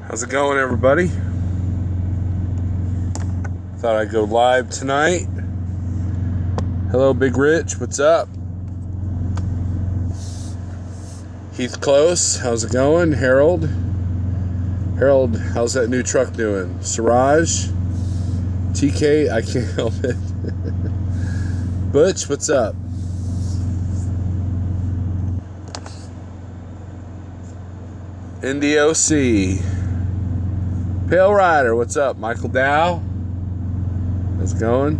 How's it going, everybody? Thought I'd go live tonight. Hello, Big Rich. What's up? Heath Close. How's it going? Harold, how's that new truck doing? Siraj? TK, I can't help it. Butch, what's up? NDOC. Pale Rider, what's up? Michael Dow, how's it going?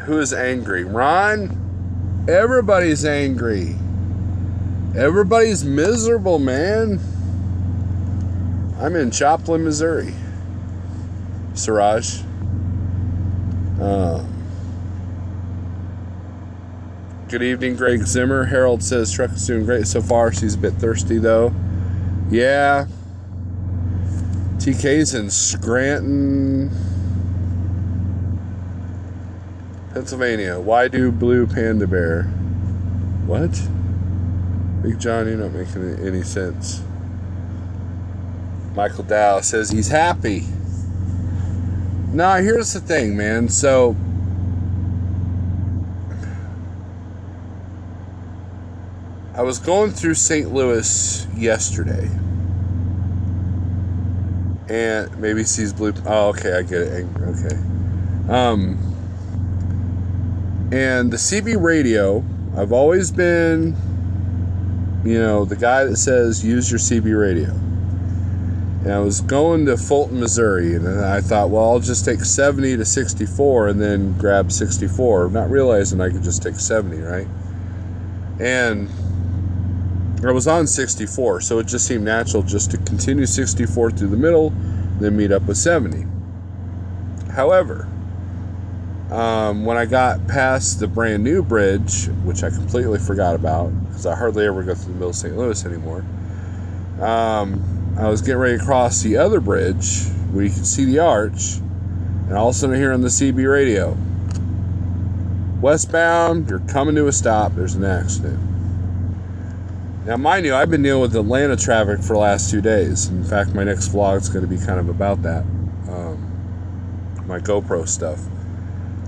Who is angry? Ron? Everybody's angry. Everybody's miserable, man. I'm in Joplin, Missouri. Siraj. Good evening, Greg Zimmer. Harold says truck is doing great so far. She's a bit thirsty, though. Yeah. TK's in Scranton, Pennsylvania. Why do blue panda bear? What? Big John, you're not making any sense. Michael Dow says he's happy. Nah, here's the thing, man. So, I was going through St. Louis yesterday. And maybe sees blue. Oh, okay, I get it. Okay. And the CB radio, I've always been, the guy that says use your CB radio. And I was going to Fulton, Missouri, and then I thought, well, I'll just take 70 to 64 and then grab 64, not realizing I could just take 70, right? And I was on 64, so it just seemed natural just to continue 64 through the middle, then meet up with 70. However, when I got past the brand new bridge, which I completely forgot about, because I hardly ever go through the middle of St. Louis anymore, I was getting ready to cross the other bridge where you can see the arch, and all of a sudden I hear on the CB radio, westbound, you're coming to a stop, there's an accident. Now, mind you, I've been dealing with Atlanta traffic for the last 2 days. In fact, my next vlog is going to be kind of about that. My GoPro stuff.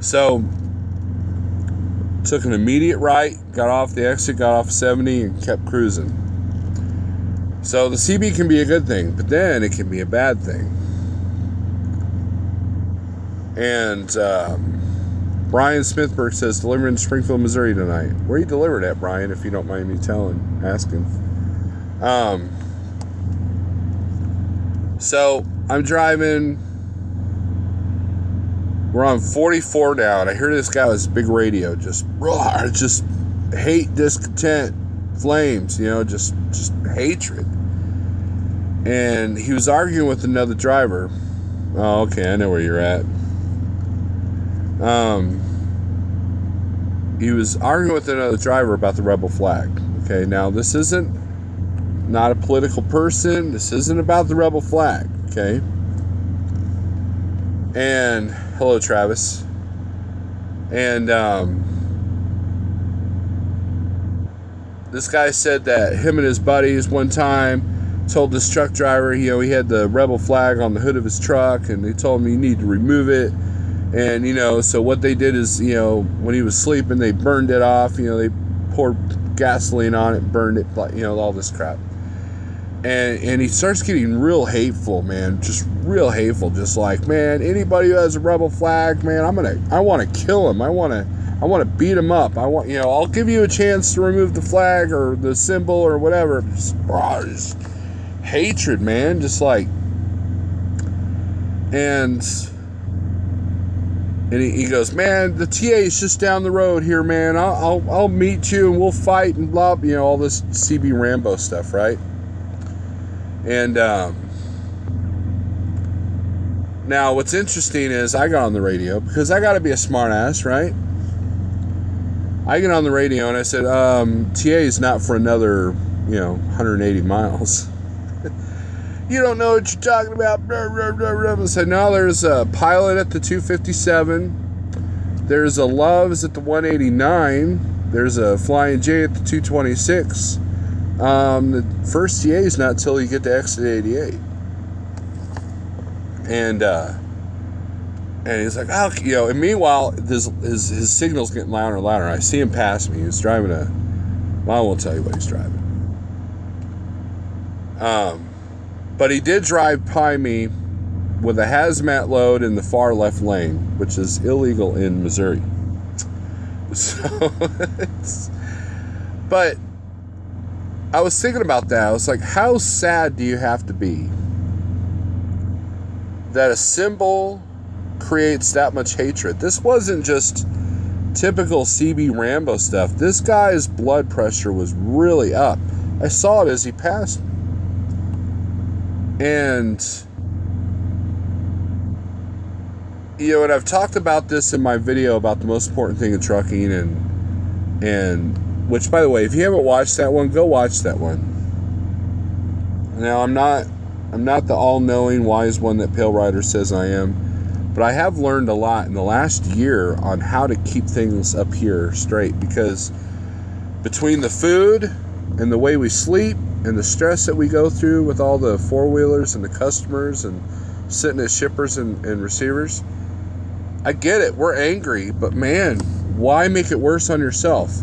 So, took an immediate right, got off the exit, got off 70, and kept cruising. So, the CB can be a good thing, but then it can be a bad thing. And, Brian Smithberg says, delivered in Springfield, Missouri tonight. Where are you delivered at, Brian, if you don't mind me asking? So, I'm driving. We're on 44 now, and I hear this guy with this big radio just roar, just hate, discontent, flames, just hatred. And he was arguing with another driver. Oh, okay, I know where you're at. He was arguing with another driver about the rebel flag. Okay, now this isn't not a political person. This isn't about the rebel flag. Okay. And hello, Travis. And this guy said that him and his buddies one time told this truck driver, he had the rebel flag on the hood of his truck, and they told him you need to remove it. And, so what they did is, when he was sleeping, they burned it off. They poured gasoline on it, burned it, all this crap. And he starts getting real hateful, man, just real hateful. Just like, man, anybody who has a rebel flag, man, I want to kill him. I want to beat him up. I'll give you a chance to remove the flag or the symbol or whatever. Just hatred, man, just like, and he goes, man, the TA is just down the road here, man. I'll meet you and we'll fight and blah, all this CB Rambo stuff, right? And now what's interesting is I got on the radio because I got to be a smart ass, right? I get on the radio and I said, TA is not for another, 180 miles. You don't know what you're talking about. I said, no, there's a Pilot at the 257. There's a Love's at the 189. There's a Flying J at the 226. The first TA is not until you get to exit 88. And he's like, oh, you know, and meanwhile, his signal's getting louder and louder. I see him pass me. He's driving well, I won't tell you what he's driving. But he did drive by me with a hazmat load in the far left lane, which is illegal in Missouri. So, but I was thinking about that. I was like, how sad do you have to be that a symbol creates that much hatred? This wasn't just typical CB Rambo stuff. This guy's blood pressure was really up. I saw it as he passed me. And, you know, and I've talked about this in my video about the most important thing in trucking, and which, by the way, if you haven't watched that one, go watch that one. Now, I'm not the all-knowing wise one that Pale Rider says I am, but I have learned a lot in the last year on how to keep things up here straight, because between the food and the way we sleep and the stress that we go through with all the four-wheelers and the customers and sitting as shippers and receivers, I get it. We're angry, but man, why make it worse on yourself?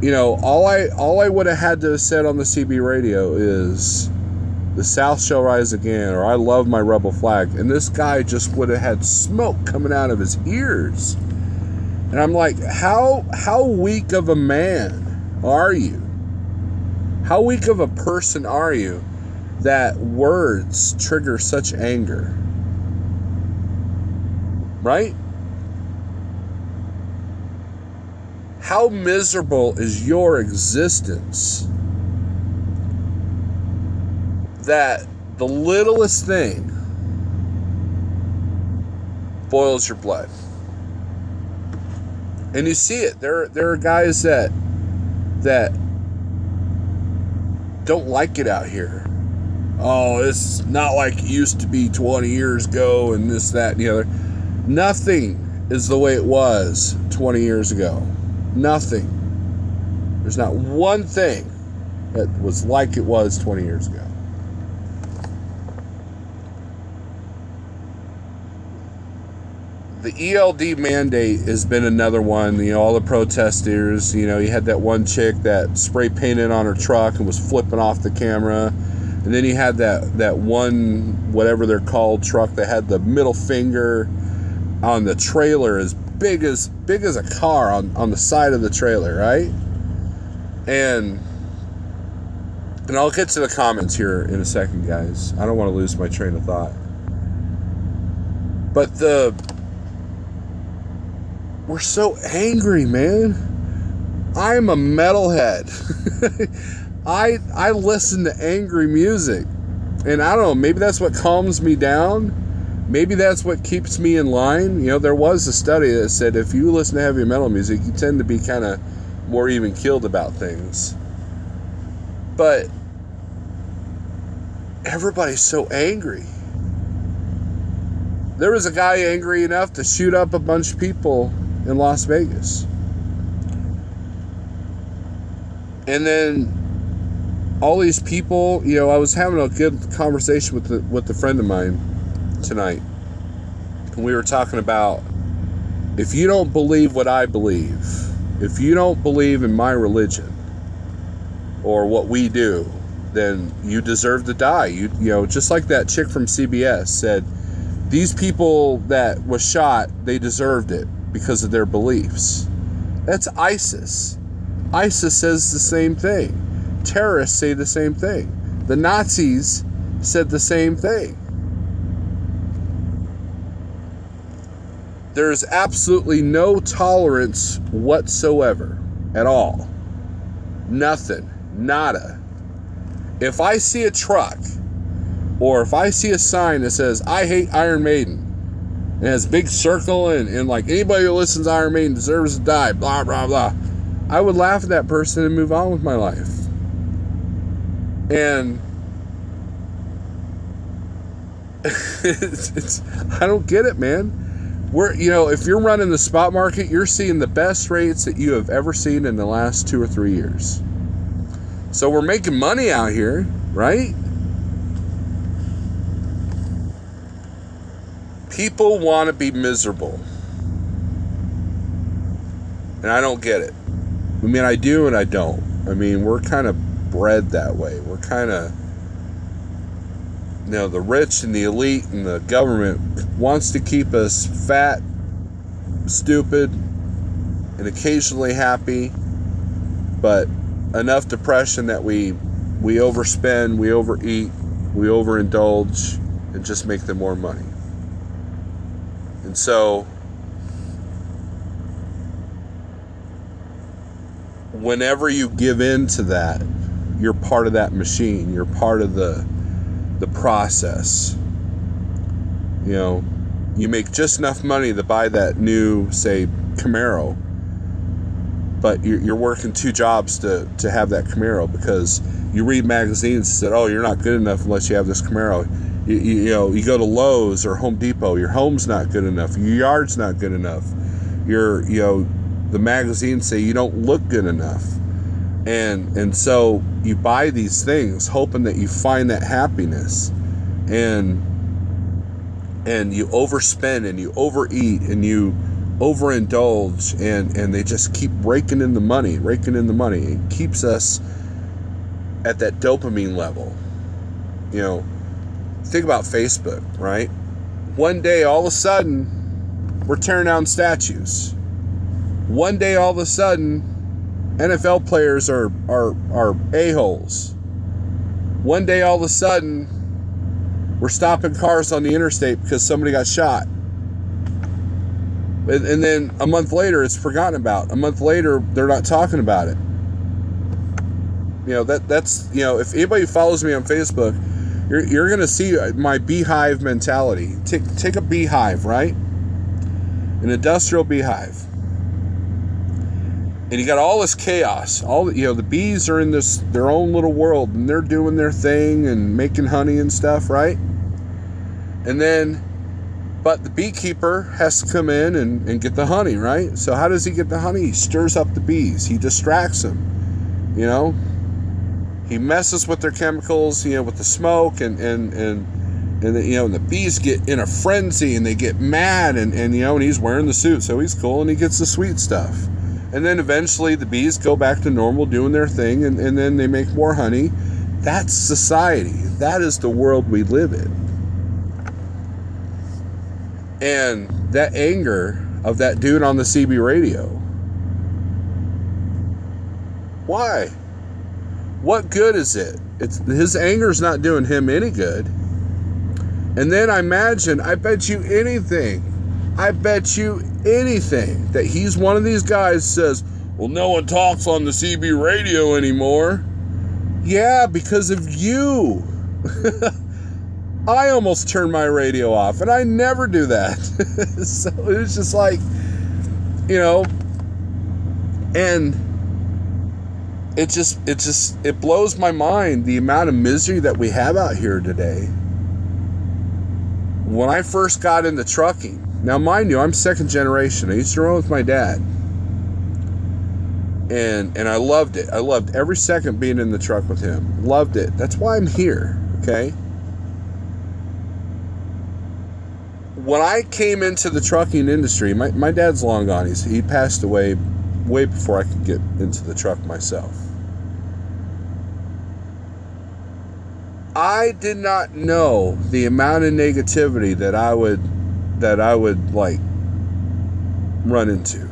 You know, all I would have had to have said on the CB radio is, the South shall rise again, or I love my rebel flag. And this guy just would have had smoke coming out of his ears. And I'm like, how weak of a man are you? How weak of a person are you that words trigger such anger? Right? How miserable is your existence that the littlest thing boils your blood? And you see it. There are guys that don't like it out here. Oh, it's not like it used to be 20 years ago and this, that, and the other. Nothing is the way it was 20 years ago. Nothing. There's not one thing that was like it was 20 years ago. The ELD mandate has been another one. You know, all the protesters, you know, you had that one chick that spray painted on her truck and was flipping off the camera. And then you had that one, whatever they're called, truck that had the middle finger on the trailer as big as a car on the side of the trailer, right? And I'll get to the comments here in a second, guys. I don't want to lose my train of thought. But we're so angry, man. I'm a metalhead. I listen to angry music. And I don't know, maybe that's what calms me down. Maybe that's what keeps me in line. You know, there was a study that said if you listen to heavy metal music, you tend to be kind of more even-keeled about things. But everybody's so angry. There was a guy angry enough to shoot up a bunch of people in Las Vegas. And then all these people, you know, I was having a good conversation with a friend of mine tonight. And we were talking about, if you don't believe what I believe, if you don't believe in my religion or what we do, then you deserve to die. You know, just like that chick from CBS said, these people that was shot, they deserved it because of their beliefs. That's ISIS. ISIS says the same thing. Terrorists say the same thing. The Nazis said the same thing. There's absolutely no tolerance whatsoever at all. Nothing. Nada. If I see a truck or if I see a sign that says, I hate Iron Maiden, and has a big circle and like anybody who listens to Iron Maiden deserves to die, blah, blah, blah, I would laugh at that person and move on with my life. And I don't get it, man. You know, if you're running the spot market, you're seeing the best rates that you have ever seen in the last 2 or 3 years. So we're making money out here, right? People want to be miserable. And I don't get it. I mean, I do and I don't. I mean, we're kind of bred that way. We're kind of, the rich and the elite and the government wants to keep us fat, stupid, and occasionally happy, but enough depression that we overspend, we overeat, we overindulge, and just make them more money. And so, whenever you give in to that, you're part of that machine. You're part of the process. You make just enough money to buy that new, say, Camaro, but you're working 2 jobs to have that Camaro because you read magazines that said, oh, you're not good enough unless you have this Camaro. You go to Lowe's or Home Depot, your home's not good enough, your yard's not good enough, the magazines say you don't look good enough, and so you buy these things hoping that you find that happiness, and you overspend and you overeat and you overindulge, and they just keep raking in the money. It keeps us at that dopamine level. Think about Facebook, right? One day, all of a sudden, we're tearing down statues. One day, all of a sudden, NFL players are a-holes. One day, all of a sudden, we're stopping cars on the interstate because somebody got shot. And then a month later, it's forgotten about. A month later, they're not talking about it. That's if anybody follows me on Facebook, you're going to see my beehive mentality. Take a beehive, right? An industrial beehive. And you got all this chaos. The bees are in their own little world, and they're doing their thing and making honey and stuff, right? But the beekeeper has to come in and get the honey, right? So how does he get the honey? He stirs up the bees. He distracts them, He messes with their chemicals, with the smoke, and the bees get in a frenzy and they get mad, and he's wearing the suit, so he's cool, and he gets the sweet stuff. And then eventually the bees go back to normal, doing their thing, and then they make more honey. That's society. That is the world we live in. And that anger of that dude on the CB radio. Why? What good is it? His anger's not doing him any good. And then I bet you anything that he's one of these guys says, well, no one talks on the CB radio anymore. Yeah, because of you. I almost turned my radio off, and I never do that. So it was just like, and it blows my mind the amount of misery that we have out here today. When I first got into trucking, now mind you, I'm second generation. I used to run with my dad, and I loved it. I loved every second being in the truck with him. Loved it. That's why I'm here. Okay. When I came into the trucking industry, my dad's long gone. He passed away way before I could get into the truck myself. I did not know the amount of negativity that I would like run into.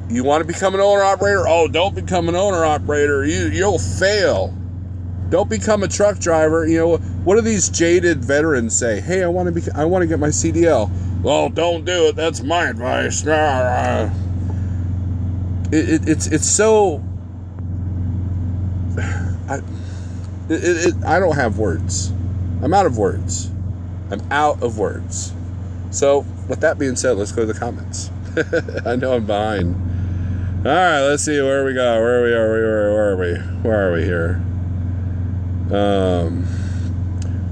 You want to become an owner-operator? Oh, don't become an owner-operator. You'll fail. Don't become a truck driver. What do these jaded veterans say? Hey, I want to get my CDL. Well, don't do it. That's my advice. It's so. I don't have words. I'm out of words. So, with that being said, let's go to the comments. I know I'm behind. All right, let's see where we go. Where are we here?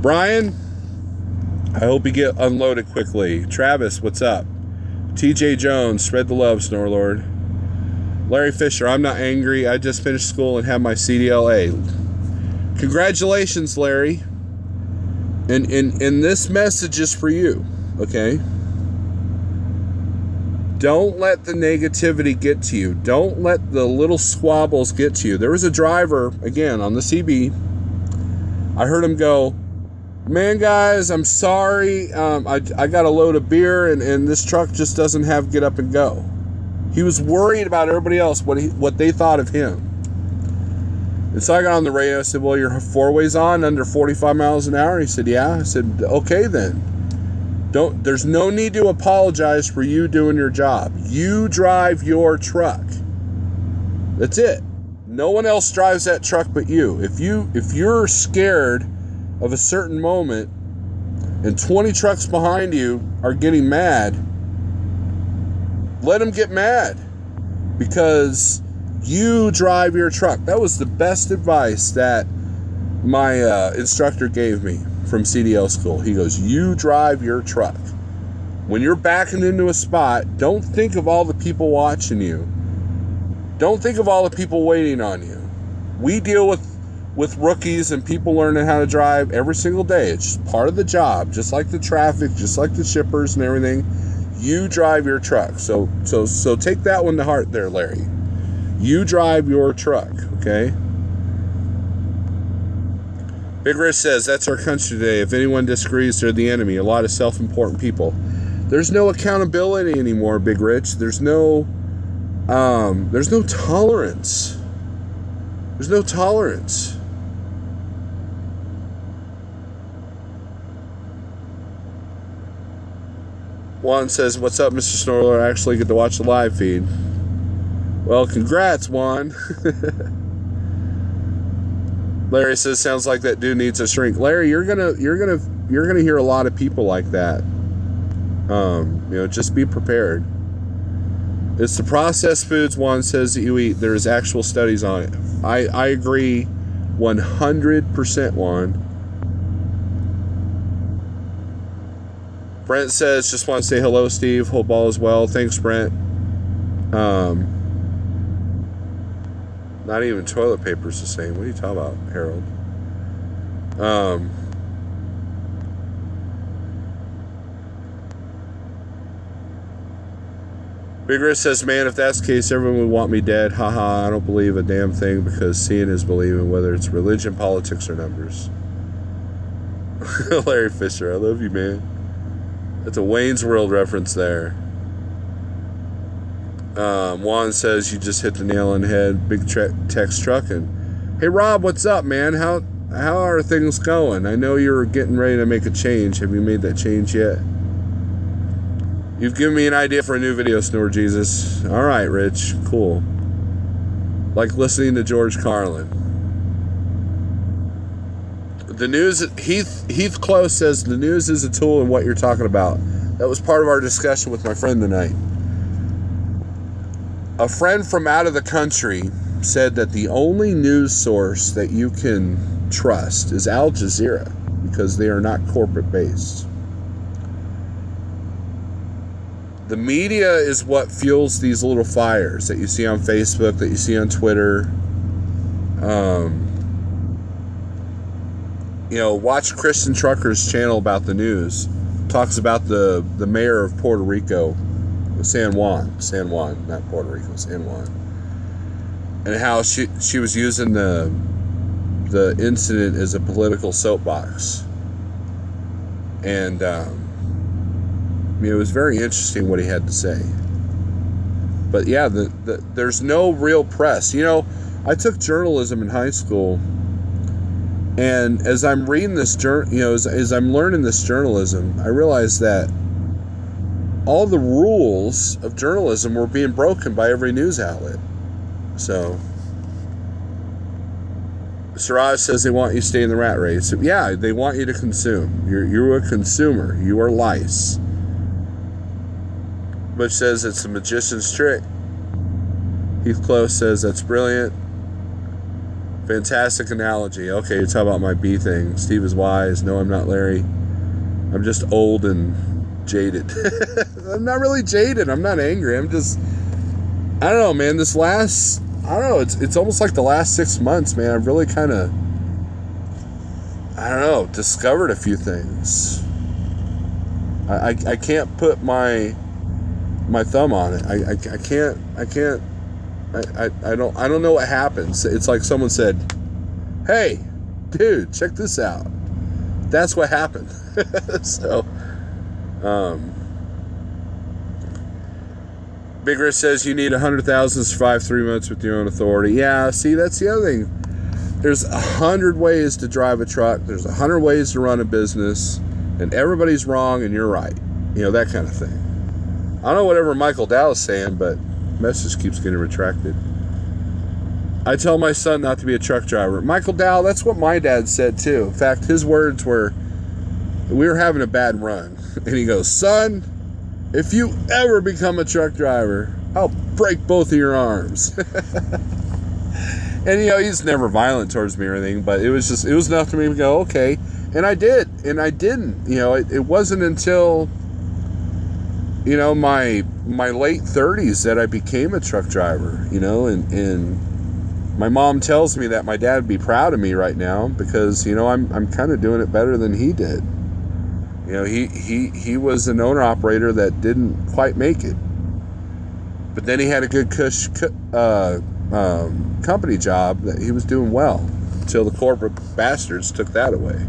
Brian, I hope you get unloaded quickly. Travis, what's up? TJ Jones, spread the love, Snorlord. Larry Fisher, I'm not angry. I just finished school and have my CDLA. Congratulations, Larry. And this message is for you, okay? Don't let the negativity get to you. Don't let the little squabbles get to you. There was a driver, again, on the CB. I heard him go, man, guys, I'm sorry. I got a load of beer, and this truck just doesn't have get up and go. He was worried about everybody else, what they thought of him. And so I got on the radio. I said, well, your four-way's on under 45 miles an hour? He said, yeah. I said, okay, then. There's no need to apologize for you doing your job. You drive your truck. That's it. No one else drives that truck but you. If you're scared of a certain moment and 20 trucks behind you are getting mad, let them get mad, because you drive your truck. That was the best advice that my instructor gave me from CDL school. He goes, you drive your truck. When you're backing into a spot, don't think of all the people watching you. Don't think of all the people waiting on you. We deal with rookies and people learning how to drive every single day. It's just part of the job, just like the traffic, just like the shippers and everything. You drive your truck. So take that one to heart there, Larry. You drive your truck, okay? Big Rich says, that's our country today. If anyone disagrees, they're the enemy. A lot of self-important people. There's no accountability anymore, Big Rich. There's no tolerance. There's no tolerance. Juan says, what's up, Mr. Snorler? I actually get to watch the live feed. Well, congrats, Juan. Larry says, sounds like that dude needs a shrink. Larry, you're gonna hear a lot of people like that. Just be prepared. It's the processed foods, Juan says, that you eat. There's actual studies on it. I agree 100%, Juan. Brent says, just want to say hello, Steve. Hope all is well. Thanks, Brent. Not even toilet paper's the same. What are you talking about, Harold? Big Rick says, man, if that's the case, everyone would want me dead. Haha, I don't believe a damn thing, because seeing is believing, whether it's religion, politics, or numbers. Larry Fisher, I love you, man. That's a Wayne's World reference there. Juan says, you just hit the nail on the head. Big Tex Trucking. Hey, Rob, what's up, man? How are things going? I know you're getting ready to make a change. Have you made that change yet? You've given me an idea for a new video, Snore Jesus. All right, Rich. Cool. Like listening to George Carlin. The news, Heath Close says, the news is a tool in what you're talking about. That was part of our discussion with my friend tonight. A friend from out of the country said that the only news source that you can trust is Al Jazeera, because they are not corporate based. The media is what fuels these little fires that you see on Facebook, that you see on Twitter. Watch Christian Trucker's channel about the news. Talks about the mayor of Puerto Rico, San Juan, not Puerto Rico, San Juan, and how she was using the incident as a political soapbox. And it was very interesting what he had to say. But yeah, there's no real press. I took journalism in high school, and as I'm reading this, as I'm learning this journalism, I realized that all the rules of journalism were being broken by every news outlet. So, Siraj says they want you to stay in the rat race. So, yeah, they want you to consume. You're a consumer. You are lice. Butch says it's a magician's trick. Heath Close says that's brilliant. Fantastic analogy. Okay, you're talking about my bee thing. Steve is wise. No, I'm not, Larry. I'm just old and jaded. I'm not really jaded. I'm not angry. I'm just I don't know, man. I don't know. It's almost like the last 6 months, man. I've really kind of, I don't know, discovered a few things. I can't put my thumb on it. I can't. I don't know what happens. It's like someone said, "Hey, dude, check this out." That's what happened. So, Big Rich says you need 100,000 to survive 3 months with your own authority. Yeah, see, that's the other thing. There's 100 ways to drive a truck. There's 100 ways to run a business, and everybody's wrong and you're right. You know, that kind of thing. I don't know whatever Michael Dow is saying, but message keeps getting retracted. I tell my son not to be a truck driver. Michael Dow, that's what my dad said too. In fact, his words were, we were having a bad run. And he goes, son, if you ever become a truck driver, I'll break both of your arms. And, you know, he's never violent towards me or anything, but it was enough to me to go, okay. And I did, and I didn't. You know, it wasn't until, you know, my late 30s that I became a truck driver, you know, and my mom tells me that my dad would be proud of me right now because, you know, I'm kind of doing it better than he did. You know, he was an owner-operator that didn't quite make it. But then he had a good company job that he was doing well until the corporate bastards took that away.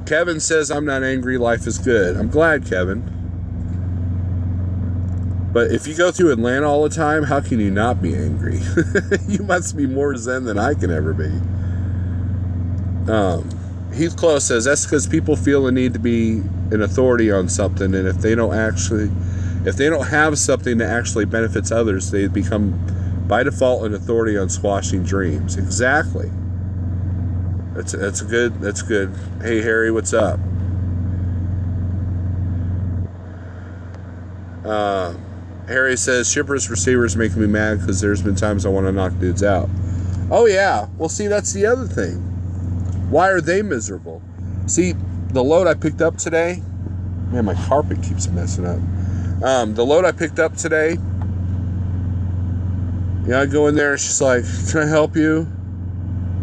Kevin says, I'm not angry, life is good. I'm glad, Kevin. But if you go through Atlanta all the time, how can you not be angry? You must be more zen than I can ever be. Heath Close says, that's because people feel the need to be an authority on something, and if they don't have something that actually benefits others, they become, by default, an authority on squashing dreams. Exactly. That's good. Hey, Harry, what's up? Harry says, shippers, receivers make me mad because there's been times I want to knock dudes out. Oh, yeah. Well, see, that's the other thing. Why are they miserable? See, the load I picked up today, man, my carpet keeps messing up. The load I picked up today, you know, I go in there and she's like, can I help you?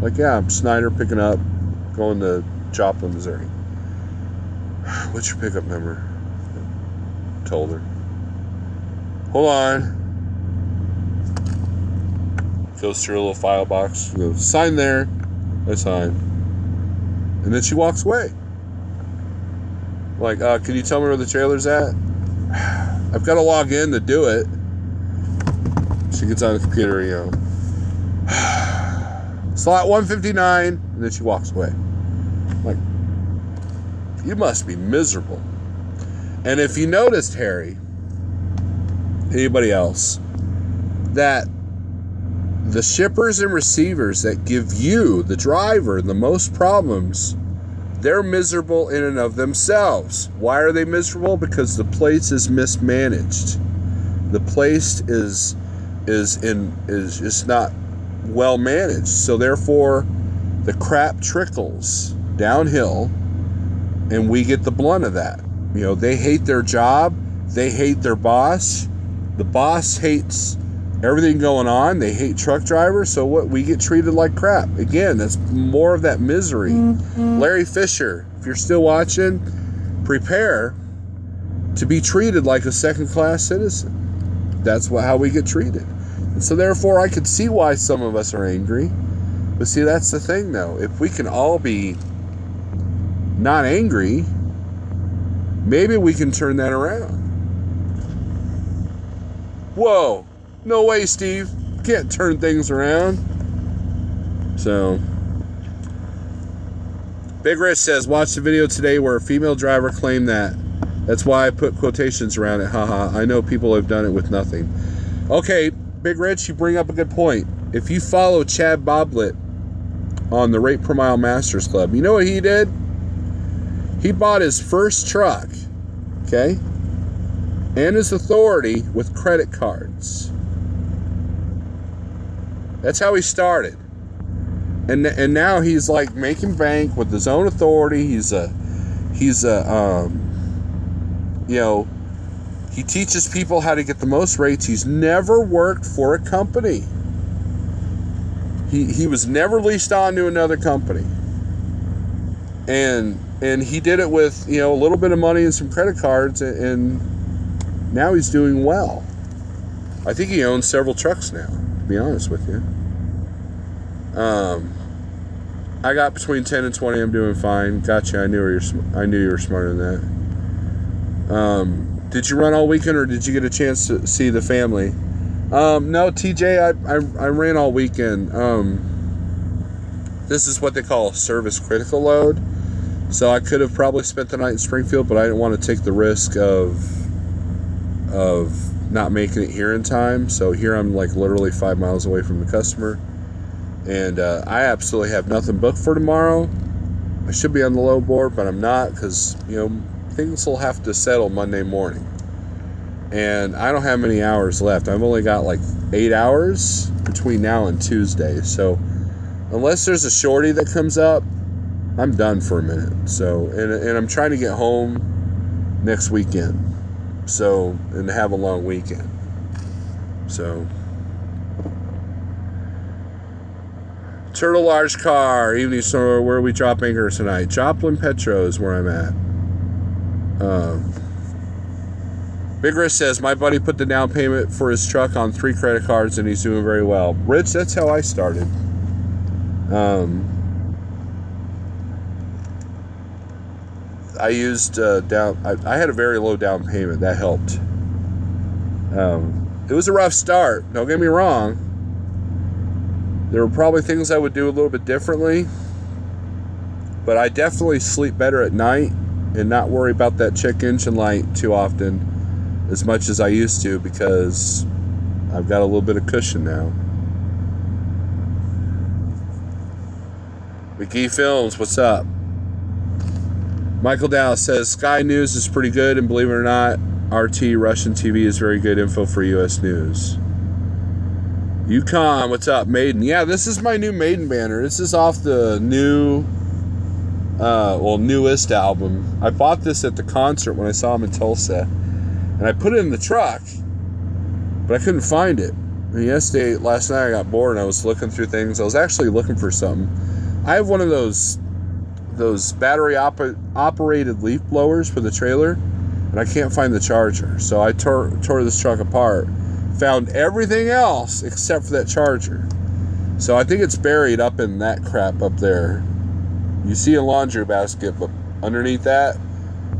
Like, yeah, I'm Snyder picking up, going to Joplin, Missouri. What's your pickup number? Told her. Hold on. Goes through a little file box. Goes, sign there. I sign. And then she walks away. Like, can you tell me where the trailer's at? I've got to log in to do it. She gets on the computer, you know. Slot 159, and then she walks away. Like, you must be miserable. And if you noticed, Harry, anybody else, that the shippers and receivers that give you, the driver, the most problems, they're miserable in and of themselves. Why are they miserable? Because the place is mismanaged. The place is not well managed. So therefore, the crap trickles downhill, and we get the blunt of that. You know, they hate their job. They hate their boss. The boss hates everything going on. They hate truck drivers. So what? We get treated like crap. Again, that's more of that misery. Mm-hmm. Larry Fisher, if you're still watching, prepare to be treated like a second-class citizen. That's how we get treated. And so therefore, I could see why some of us are angry. But see, that's the thing, though. If we can all be not angry, maybe we can turn that around. Whoa. No way, Steve. Can't turn things around. So, Big Rich says, watch the video today where a female driver claimed that. That's why I put quotations around it. Haha. I know people have done it with nothing. Okay, Big Rich, you bring up a good point. If you follow Chad Boblet on the Rate Per Mile Masters Club, you know what he did? He bought his first truck, okay, and his authority with credit cards. That's how he started. And now he's like making bank with his own authority. He's a you know, He teaches people how to get the most rates. He's never worked for a company. He was never leased on to another company. And he did it with, a little bit of money and some credit cards, and now he's doing well. I think he owns several trucks now, to be honest with you. I got between 10 and 20. I'm doing fine. Gotcha. I knew you were smarter than that. Did you run all weekend, or did you get a chance to see the family? No, TJ, I ran all weekend. This is what they call a service critical load. So I could have probably spent the night in Springfield, but I didn't want to take the risk of not making it here in time. So here I'm like literally 5 miles away from the customer. And I absolutely have nothing booked for tomorrow. I should be on the low board, but I'm not, because, things will have to settle Monday morning. And I don't have many hours left. I've only got like 8 hours between now and Tuesday. So unless there's a shorty that comes up, I'm done for a minute. So, and I'm trying to get home next weekend. So, and have a long weekend. So, Turtle Large Car, evening store, where we drop anchor tonight. Joplin Petro is where I'm at. Big Rich says, my buddy put the down payment for his truck on 3 credit cards and he's doing very well. Rich, that's how I started. I used I had a very low down payment. That helped. It was a rough start. Don't get me wrong. There were probably things I would do a little bit differently. But I definitely sleep better at night and not worry about that check engine light too often as much as I used to, because I've got a little bit of cushion now. McGee Films, what's up? Michael Dow says, Sky News is pretty good, and believe it or not, RT Russian TV is very good info for U.S. News. Yukon, what's up? Maiden. Yeah, this is my new Maiden banner. This is off the newest album. I bought this at the concert when I saw him in Tulsa, and I put it in the truck, but I couldn't find it. And last night I got bored and I was looking through things. I was actually looking for something. I have one of those battery operated leaf blowers for the trailer, and I can't find the charger. So I tore this truck apart, found everything else except for that charger. So I think it's buried up in that crap up there. You see a laundry basket, but underneath that,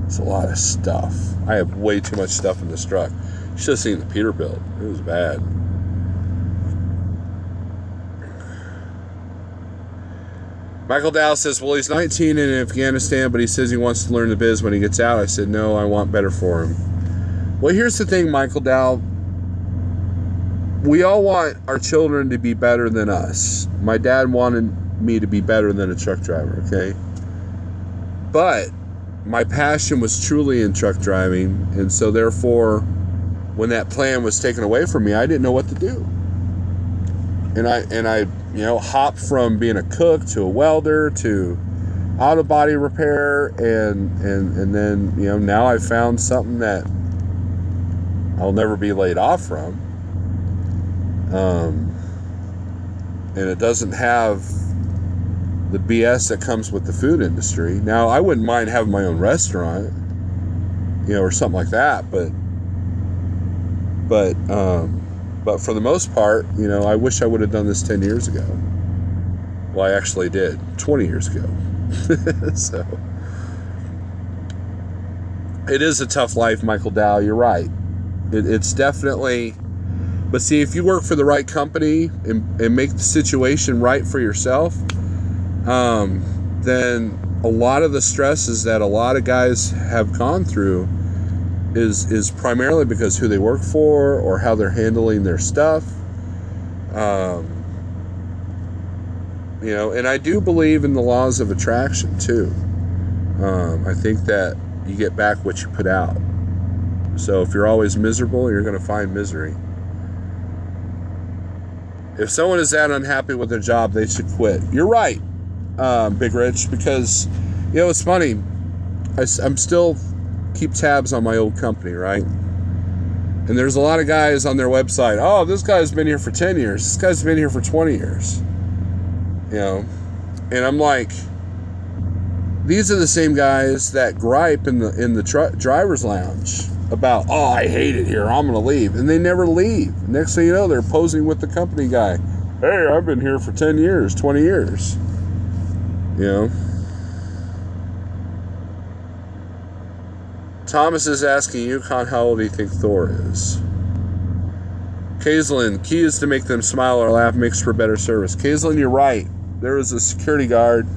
it's a lot of stuff. I have way too much stuff in this truck. You should have seen the Peterbilt. It was bad. Michael Dow says, well, he's 19 in Afghanistan, but he says he wants to learn the biz when he gets out. I said, no, I want better for him. Well, here's the thing, Michael Dow. We all want our children to be better than us. My dad wanted me to be better than a truck driver, okay? But my passion was truly in truck driving, and so therefore, when that plan was taken away from me, I didn't know what to do. And I hopped from being a cook to a welder to auto body repair, and then now I've found something that I'll never be laid off from. And it doesn't have the BS that comes with the food industry. Now, I wouldn't mind having my own restaurant, or something like that, but for the most part, I wish I would have done this 10 years ago. Well, I actually did 20 years ago. So it is a tough life, Michael Dow. You're right. It's definitely. But see, if you work for the right company and make the situation right for yourself, then a lot of the stresses that a lot of guys have gone through is primarily because who they work for or how they're handling their stuff. And I do believe in the laws of attraction too. I think that you get back what you put out. So if you're always miserable, you're going to find misery. If someone is that unhappy with their job, they should quit. You're right, Big Rich, because, it's funny. I'm still keep tabs on my old company, right? And there's a lot of guys on their website, oh, this guy's been here for 10 years. This guy's been here for 20 years. You know? And I'm like, these are the same guys that gripe in the driver's lounge about, oh, I hate it here, I'm going to leave. And they never leave. Next thing you know, they're posing with the company guy. Hey, I've been here for 10 years, 20 years. You know? Thomas is asking Yukon, how old do you think Thor is? Kaislin, key is to make them smile or laugh, makes for better service. Kaislin, you're right. There was a security guard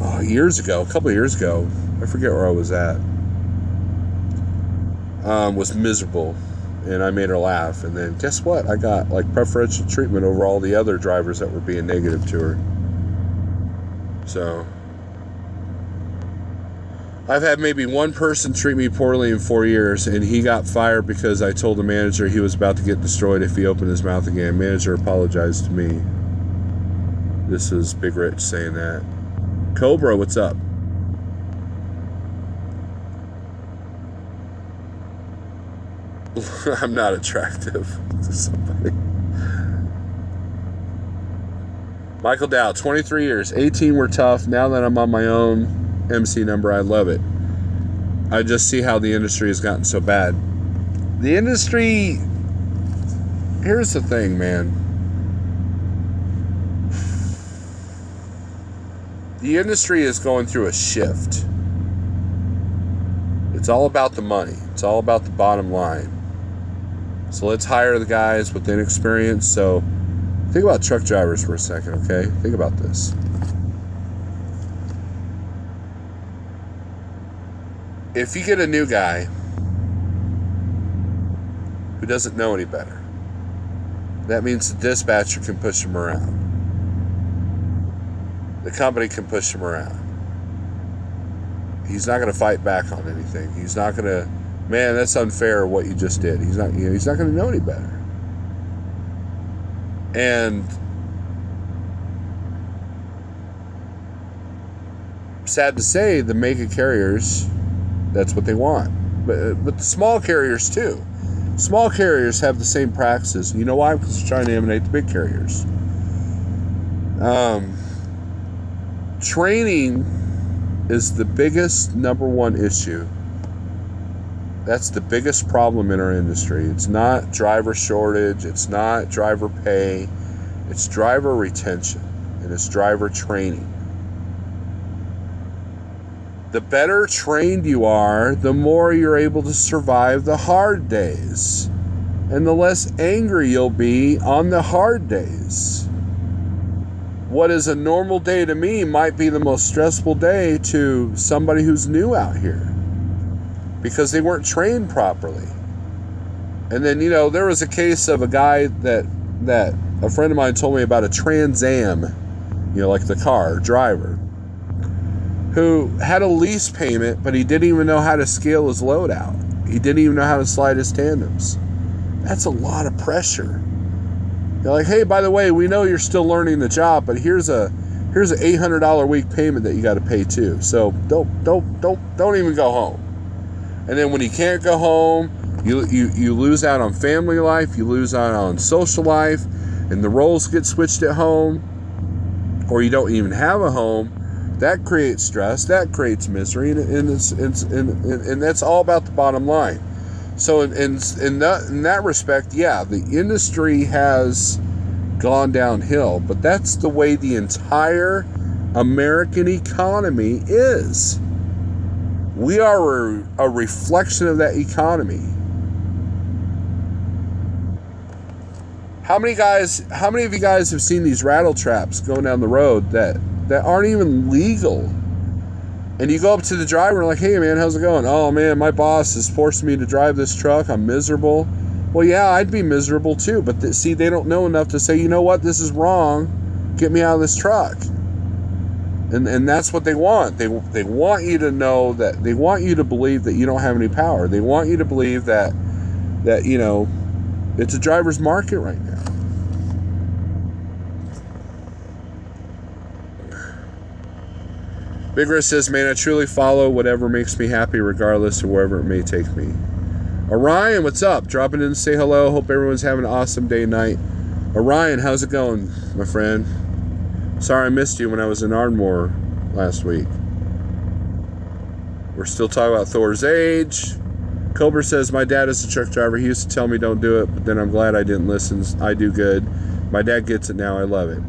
a couple of years ago. I forget where I was at. Was miserable, and I made her laugh. And then guess what? I got like preferential treatment over all the other drivers that were being negative to her. So I've had maybe one person treat me poorly in 4 years, and he got fired because I told the manager he was about to get destroyed if he opened his mouth again. Manager apologized to me. This is Big Rich saying that. Cobra, what's up? I'm not attractive to somebody. Michael Dow, 23 years. 18 were tough. Now that I'm on my own MC number, I love it. I just see how the industry has gotten so bad. The industry... Here's the thing, man. The industry is going through a shift. It's all about the money. It's all about the bottom line. So let's hire the guys with inexperience. So think about truck drivers for a second, okay? Think about this. If you get a new guy who doesn't know any better, that means the dispatcher can push him around. The company can push him around. He's not going to fight back on anything. He's not going to, man, that's unfair what you just did. He's not going to know any better. And sad to say, the mega carriers, that's what they want. But the small carriers too. Small carriers have the same practices. You know why? Because they're trying to eliminate the big carriers. Training is the biggest number one issue. That's the biggest problem in our industry. It's not driver shortage. It's not driver pay. It's driver retention. And it's driver training. The better trained you are, the more you're able to survive the hard days. And the less angry you'll be on the hard days. What is a normal day to me might be the most stressful day to somebody who's new out here because they weren't trained properly. And then, you know, there was a case of a guy that a friend of mine told me about, a Trans Am, you know, like the car driver, who had a lease payment, but he didn't even know how to scale his load out. He didn't even know how to slide his tandems. That's a lot of pressure. You're like, hey, by the way, we know you're still learning the job, but here's an $800 a week payment that you got to pay too. So don't even go home. And then when you can't go home, you lose out on family life, you lose out on social life, and the roles get switched at home, or you don't even have a home. That creates stress, that creates misery, and that's all about the bottom line. So in that respect, yeah, the industry has gone downhill, but that's the way the entire American economy is. We are a reflection of that economy. How many of you guys have seen these rattle traps going down the road that aren't even legal? And you go up to the driver and like, hey man, how's it going? Oh man, my boss is forcing me to drive this truck. I'm miserable. Well, yeah, I'd be miserable too. But see, they don't know enough to say, you know what, this is wrong. Get me out of this truck. And that's what they want. They want you to know that, they want you to believe that you don't have any power. They want you to believe that you know, it's a driver's market right now. Big Risk says, man, I truly follow whatever makes me happy regardless of wherever it may take me. Orion, what's up? Dropping in to say hello. Hope everyone's having an awesome day and night. Orion, how's it going, my friend? Sorry I missed you when I was in Ardmore last week. We're still talking about Thor's age. Cobra says, my dad is a truck driver. He used to tell me don't do it, but then I'm glad I didn't listen. I do good. My dad gets it now. I love it.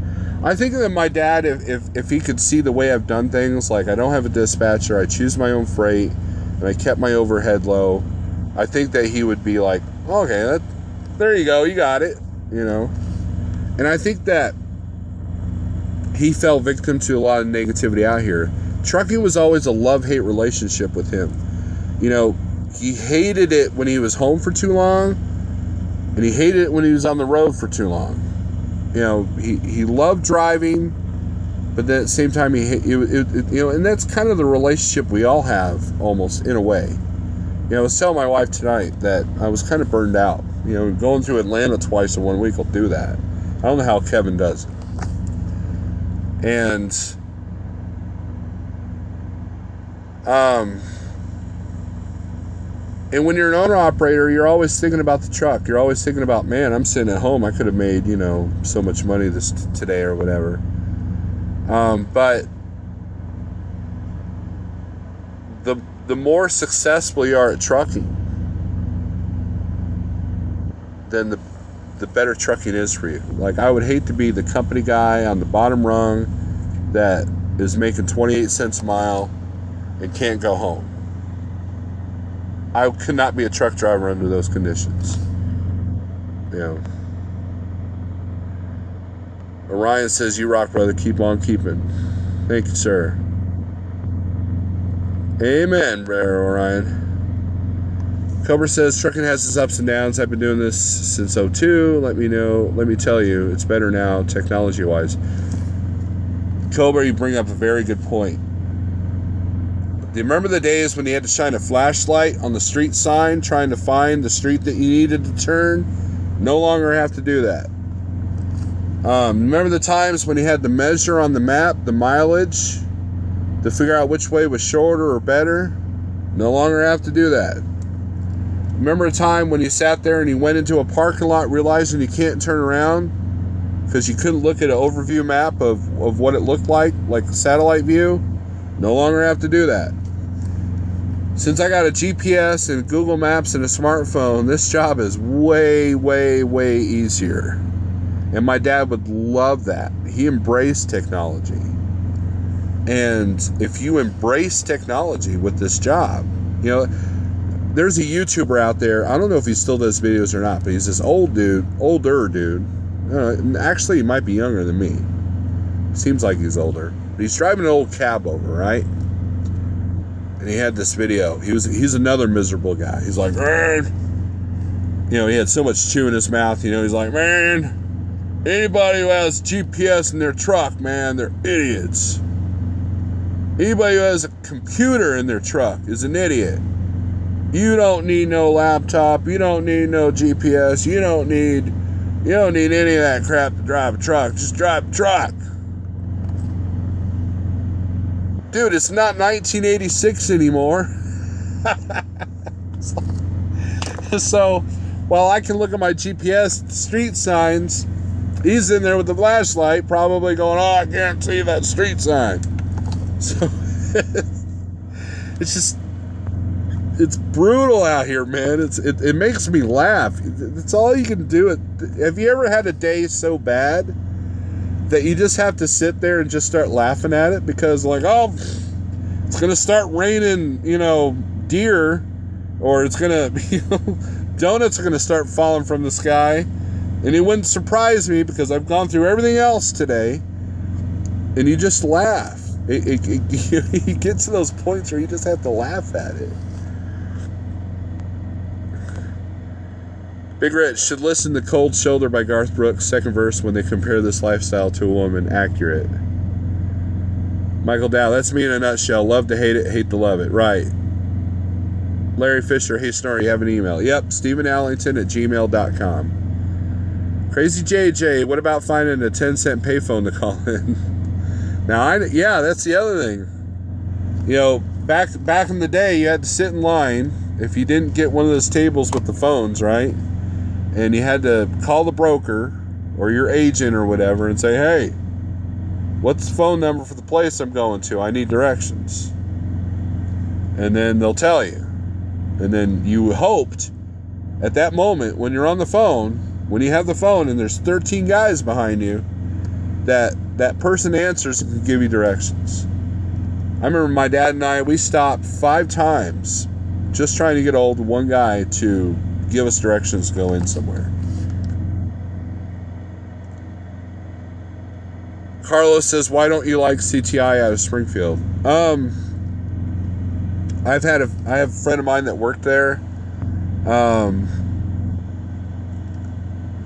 I think that my dad, if he could see the way I've done things, like I don't have a dispatcher, I choose my own freight, and I kept my overhead low, I think that he would be like, okay, there you go, you got it, you know. And I think that he fell victim to a lot of negativity out here. Trucking was always a love-hate relationship with him. You know, he hated it when he was home for too long, and he hated it when he was on the road for too long. You know, he loved driving, but then at the same time, you know, and that's kind of the relationship we all have, almost, in a way. You know, I was telling my wife tonight that I was kind of burned out. You know, going through Atlanta twice in 1 week will do that. I don't know how Kevin does it. And, and when you're an owner-operator, you're always thinking about the truck. You're always thinking about, man, I'm sitting at home. I could have made, you know, so much money today or whatever. But the more successful you are at trucking, then the better trucking is for you. Like, I would hate to be the company guy on the bottom rung that is making 28 cents a mile and can't go home. I could not be a truck driver under those conditions. You know. Orion says, you rock, brother. Keep on keeping. Thank you, sir. Amen, brother Orion. Cobra says, trucking has its ups and downs. I've been doing this since 2002. Let me tell you, it's better now, technology-wise. Cobra, you bring up a very good point. Do you remember the days when you had to shine a flashlight on the street sign trying to find the street that you needed to turn? No longer have to do that. Remember the times when you had to measure on the map the mileage to figure out which way was shorter or better? No longer have to do that. Remember a time when you sat there and you went into a parking lot realizing you can't turn around because you couldn't look at an overview map of what it looked like a satellite view? No longer have to do that. Since I got a GPS and Google Maps and a smartphone, this job is way, way, way easier. And my dad would love that. He embraced technology. And if you embrace technology with this job, you know, there's a YouTuber out there. I don't know if he still does videos or not, but he's this older dude. Actually, he might be younger than me. Seems like he's older. But he's driving an old cab over, right? And he had this video. He's another miserable guy. He's like, man. You know, he had so much chew in his mouth. You know, he's like, man, anybody who has GPS in their truck, man, they're idiots. Anybody who has a computer in their truck is an idiot. You don't need no laptop. You don't need no GPS. You don't need any of that crap to drive a truck. Just drive a truck. Dude, it's not 1986 anymore. So, while I can look at my GPS street signs, he's in there with the flashlight, probably going, oh, I can't see that street sign. So, it's brutal out here, man. It makes me laugh. It's all you can do. Have you ever had a day so bad that you just have to sit there and just start laughing at it because, like, oh, it's going to start raining, you know, deer, or it's going to, you know, donuts are going to start falling from the sky. And it wouldn't surprise me because I've gone through everything else today, and you just laugh. You get to those points where you just have to laugh at it. Big Rich should listen to Cold Shoulder by Garth Brooks, second verse, when they compare this lifestyle to a woman. Accurate. Michael Dow, that's me in a nutshell. Love to hate it, hate to love it. Right. Larry Fisher, hey Snorri, you have an email. Yep, StephenAllington@gmail.com. Crazy JJ, what about finding a 10-cent payphone to call in? Now, yeah, that's the other thing. You know, back in the day, you had to sit in line if you didn't get one of those tables with the phones, right? And you had to call the broker or your agent or whatever and say, hey, what's the phone number for the place I'm going to? I need directions. And then they'll tell you. And then you hoped at that moment when you're on the phone, when you have the phone and there's 13 guys behind you, that person answers and can give you directions. I remember my dad and I, we stopped 5 times just trying to get a hold of one guy to give us directions to go in somewhere. Carlos says, why don't you like CTI out of Springfield? I have a friend of mine that worked there.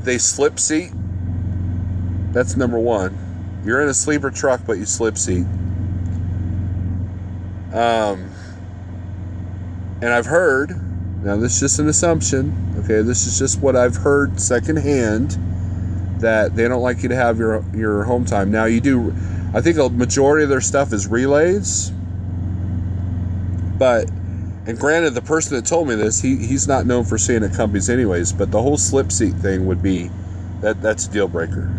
They slip seat. That's number one. You're in a sleeper truck, but you slip seat. And I've heard, now this is just an assumption, okay, this is just what I've heard secondhand, that they don't like you to have your home time. Now you do, I think a majority of their stuff is relays, but, and granted, the person that told me this, he's not known for seeing at companies anyways, but the whole slip seat thing would be, that's a deal breaker.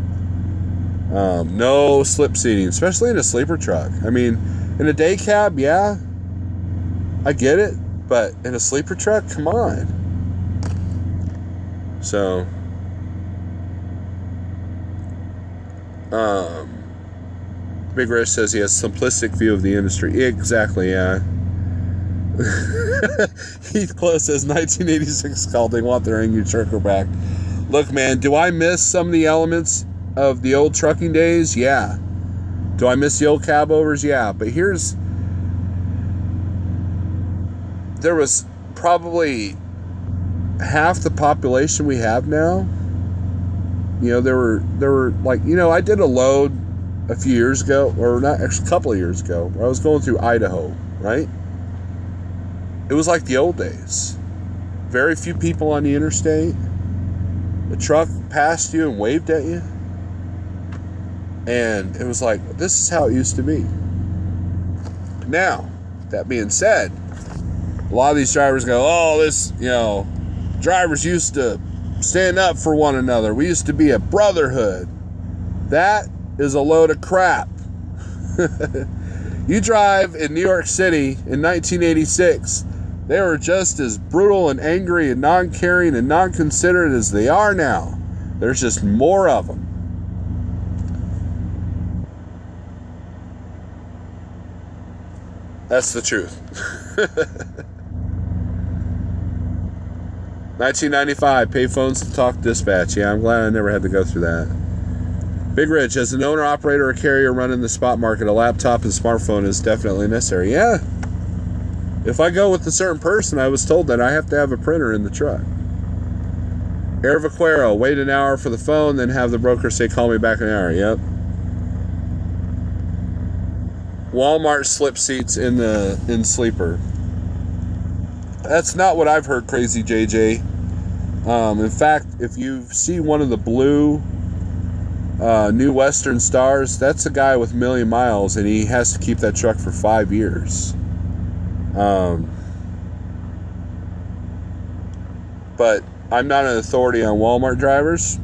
No slip seating, especially in a sleeper truck. I mean, in a day cab, yeah, I get it, but in a sleeper truck, come on. So, Big Rich says he has a simplistic view of the industry. Exactly, yeah. Heath Close says 1986 called, they want their angry trucker back. Look, man, do I miss some of the elements of the old trucking days? Yeah. Do I miss the old cab overs? Yeah. But there was probably half the population we have now. You know, there were like, you know, I did a load a few years ago, or not, actually a couple of years ago, where I was going through Idaho, right? It was like the old days. Very few people on the interstate. The truck passed you and waved at you. And it was like, this is how it used to be. Now, that being said, a lot of these drivers go, oh, this, you know, drivers used to stand up for one another. We used to be a brotherhood. That is a load of crap. You drive in New York City in 1986, they were just as brutal and angry and non-caring and non-considerate as they are now. There's just more of them. That's the truth. 1995, pay phones to talk dispatch. Yeah, I'm glad I never had to go through that. Big Rich, as an owner, operator, or carrier running the spot market, a laptop and smartphone is definitely necessary. Yeah. If I go with a certain person, I was told that I have to have a printer in the truck. Air Vaquero, wait an hour for the phone, then have the broker say, call me back in an hour. Yep. Walmart slip seats in sleeper. That's not what I've heard, Crazy JJ. In fact, if you see one of the blue New Western Stars, that's a guy with 1 million miles, and he has to keep that truck for 5 years. But I'm not an authority on Walmart drivers.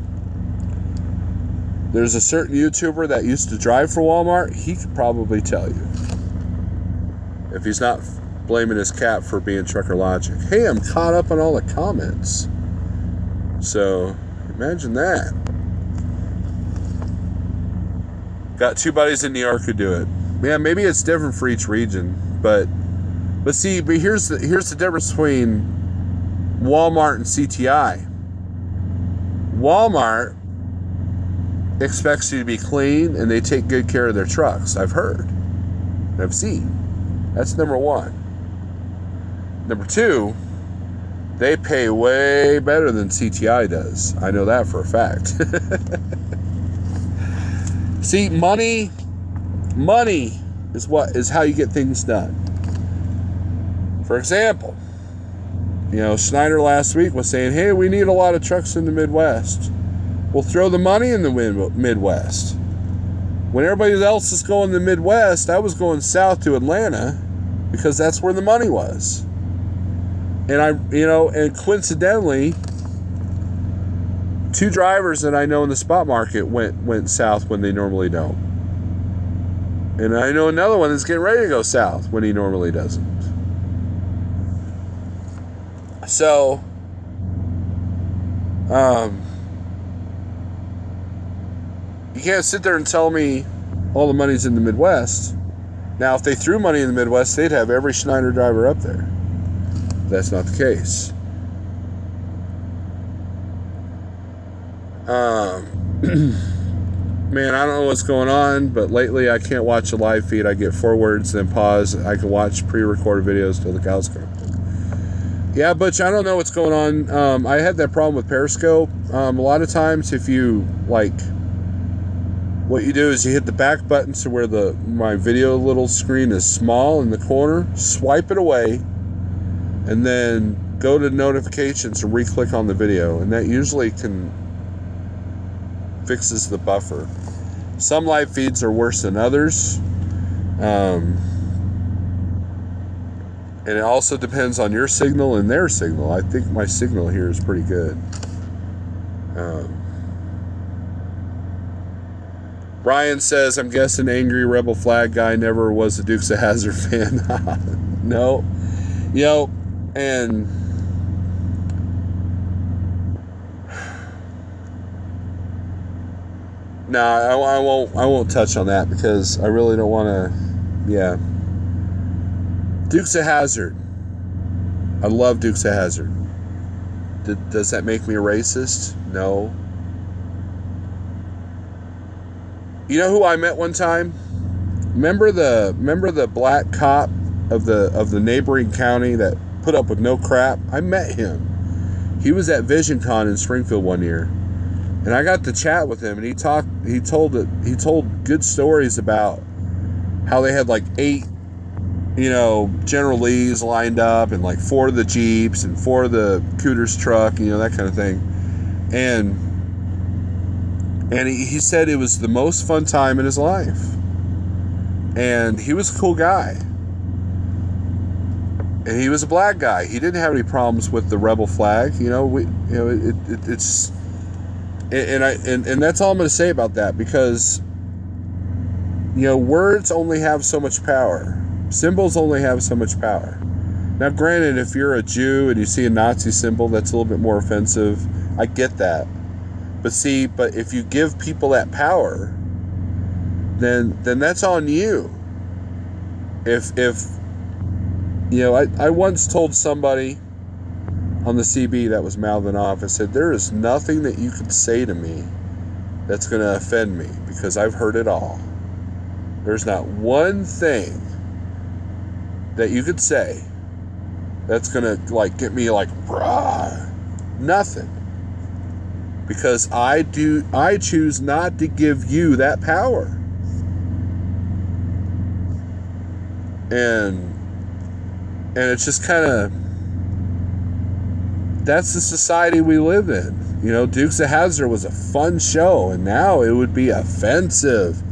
There's a certain YouTuber that used to drive for Walmart. He could probably tell you, if he's not blaming his cat for being trucker logic. Hey, I'm caught up on all the comments. So, imagine that. Got 2 buddies in New York who do it. Yeah, maybe it's different for each region, but see, but here's the difference between Walmart and CTI. Walmart expects you to be clean, and they take good care of their trucks. I've heard. I've seen. That's number one. Number two, they pay way better than CTI does. I know that for a fact. See, money is how you get things done. For example, you know, Schneider last week was saying, hey, we need a lot of trucks in the Midwest. We'll throw the money in the Midwest. When everybody else is going to the Midwest, I was going south to Atlanta because that's where the money was. And and coincidentally, 2 drivers that I know in the spot market went south when they normally don't. And I know another one that's getting ready to go south when he normally doesn't. So, you can't sit there and tell me all the money's in the Midwest. Now, if they threw money in the Midwest, they'd have every Schneider driver up there. That's not the case. Man, I don't know what's going on, but lately I can't watch a live feed. I get forwards, then pause. I can watch pre-recorded videos till the cows come home. Yeah, Butch, I don't know what's going on. I had that problem with Periscope. A lot of times, if you, like, what you do is you hit the back button to where my video little screen is small in the corner, swipe it away, and then go to notifications and re-click on the video, and that usually fixes the buffer. Some live feeds are worse than others, and it also depends on your signal and their signal. I think my signal here is pretty good. Brian says, I'm guessing Angry Rebel Flag guy never was a Dukes of Hazzard fan. No. And no, I won't touch on that because I really don't want to. Yeah. Dukes of Hazzard. I love Dukes of Hazzard. Does that make me a racist? No. You know who I met one time? Remember the black cop of the neighboring county that put up with no crap? I met him. He was at VisionCon in Springfield one year. And I got to chat with him, and he told good stories about how they had like 8, General Lees lined up, and like 4 of the Jeeps and 4 of the Cooters truck, that kind of thing. And he said it was the most fun time in his life. And he was a cool guy. And he was a black guy. He didn't have any problems with the rebel flag. It's. And that's all I'm going to say about that, because words only have so much power. Symbols only have so much power. Now, granted, if you're a Jew and you see a Nazi symbol, that's a little bit more offensive. I get that. But if you give people that power, then that's on you. I once told somebody on the CB that was mouthing off, I said, there is nothing that you could say to me that's going to offend me, because I've heard it all. There's not one thing that you could say that's going to get me rah. Nothing. Because I choose not to give you that power. And it's just kind of, that's the society we live in. Dukes of Hazzard was a fun show, and now it would be offensive.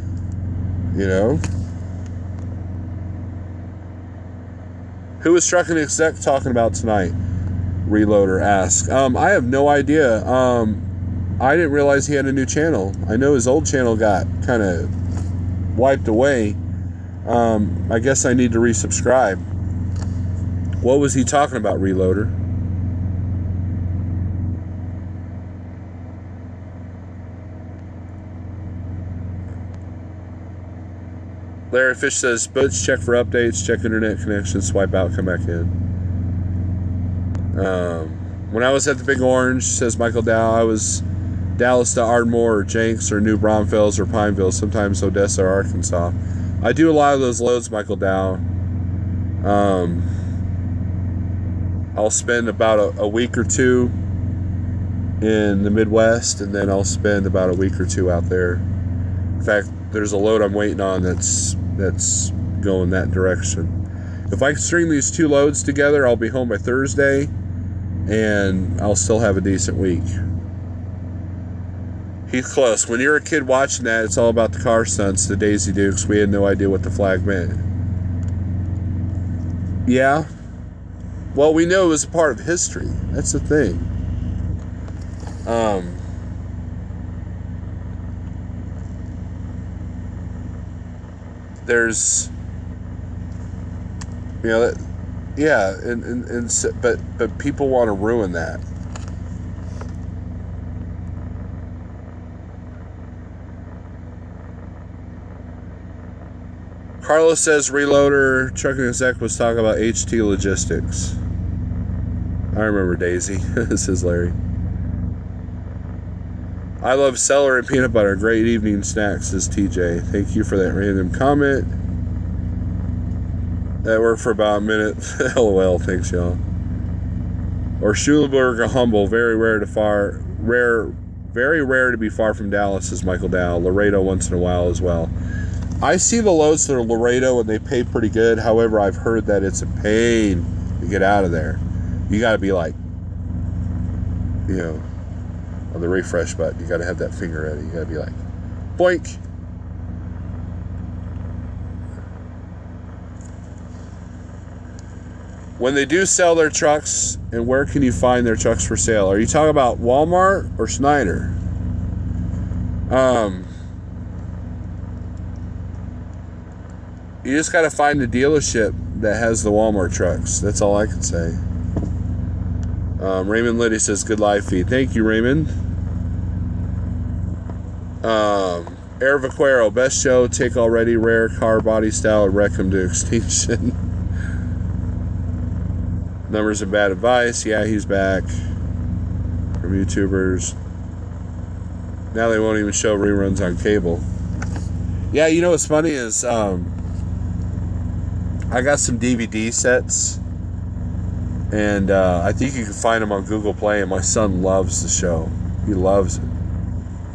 Who was Trucking Exec talking about tonight? Reloader asks. I have no idea. I didn't realize he had a new channel. I know his old channel got kind of wiped away. I guess I need to resubscribe. What was he talking about, Reloader? Larry Fish says, Butch, check for updates, check internet connection, swipe out, come back in. When I was at the Big Orange, says Michael Dow, I was Dallas to Ardmore or Jenks or New Braunfels or Pineville, sometimes Odessa or Arkansas. I do a lot of those loads, Michael Dow. I'll spend about a week or 2 in the Midwest, and then I'll spend about a week or 2 out there. In fact, there's a load I'm waiting on that's going that direction. If I can string these 2 loads together, I'll be home by Thursday, and I'll still have a decent week. Heath Close, when you're a kid watching that, it's all about the car stunts, the Daisy Dukes. We had no idea what the flag meant. Yeah. Well, we know it was a part of history. That's the thing. There's, you know, yeah, but people want to ruin that. Carlos says Reloader Trucking Exec was talking about HT Logistics. I remember Daisy. Says Larry. I love celery and peanut butter. Great evening snacks, says TJ. Thank you for that random comment. That worked for about a minute. LOL, thanks y'all. Or Schulenburg or Humble, very rare to be far from Dallas, says Michael Dow. Laredo once in a while as well. I see the loads that are Laredo and they pay pretty good. However, I've heard that it's a pain to get out of there. You got to be like, you know, on the refresh button, you got to have that finger ready. You got to be like, boink. When they do sell their trucks, and where can you find their trucks for sale? Are you talking about Walmart or Schneider? You just got to find the dealership that has the Walmart trucks. That's all I can say. Raymond Liddy says, good live feed. Thank you, Raymond. Air Vaquero, best show, take already, rare car body style, wreck them to extinction. Numbers and bad advice. Yeah, he's back. From YouTubers. Now they won't even show reruns on cable. Yeah, you know what's funny is I got some DVD sets. And I think you can find them on Google Play, and my son loves the show. He loves it.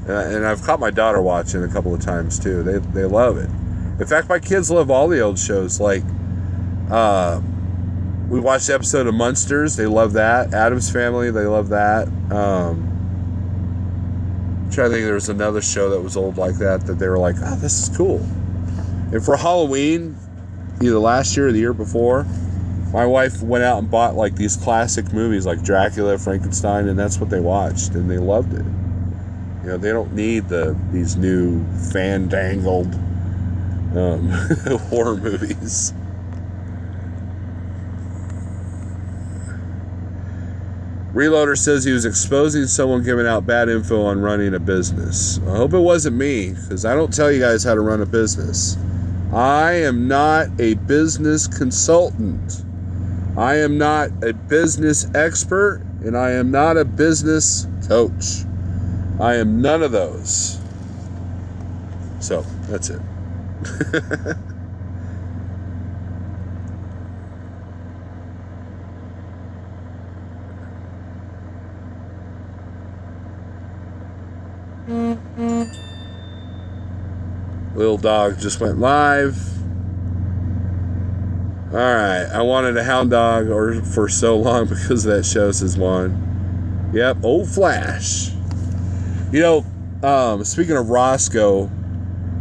And I've caught my daughter watching a couple of times, too. They love it. In fact, my kids love all the old shows. Like, we watched the episode of Munsters. They love that. Addams Family, they love that. I'm trying to think, there was another show that was old like that they were like, oh, this is cool. And for Halloween, either last year or the year before, my wife went out and bought like these classic movies like Dracula, Frankenstein, and that's what they watched, and they loved it. You know, they don't need these new fandangled horror movies. Reloader says he was exposing someone giving out bad info on running a business. I hope it wasn't me, because I don't tell you guys how to run a business. I am not a business consultant. I am not a business expert, and I am not a business coach. I am none of those. So, that's it. Little dog just went live. Alright, I wanted a hound dog for so long because that show, says Juan. Yep, old Flash. You know, speaking of Roscoe,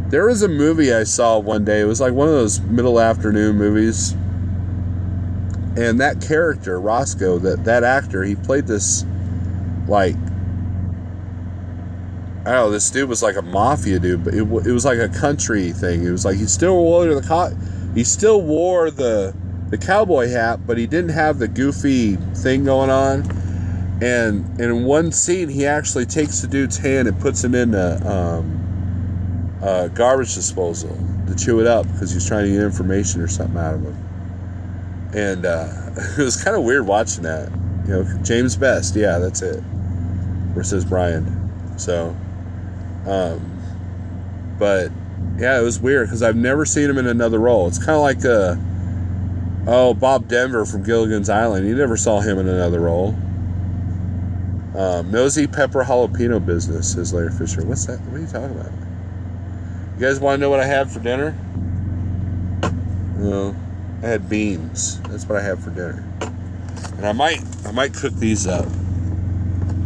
there was a movie I saw one day. It was like one of those middle afternoon movies. And that character, Roscoe, that actor, he played this, like, I don't know, this dude was like a mafia dude, but it was like a country thing. It was like he still wore the cowboy hat, but he didn't have the goofy thing going on. And in one scene, he actually takes the dude's hand and puts it in a garbage disposal to chew it up because he's trying to get information or something out of him. And it was kind of weird watching that. You know, James Best, yeah, that's it. Versus Brian. So, but yeah, it was weird because I've never seen him in another role. It's kind of like Bob Denver from Gilligan's Island. You never saw him in another role. Nosy Pepper Jalapeno Business, says Larry Fisher. What's that? What are you talking about? You guys want to know what I had for dinner? No, I had beans. That's what I had for dinner. And I might cook these up.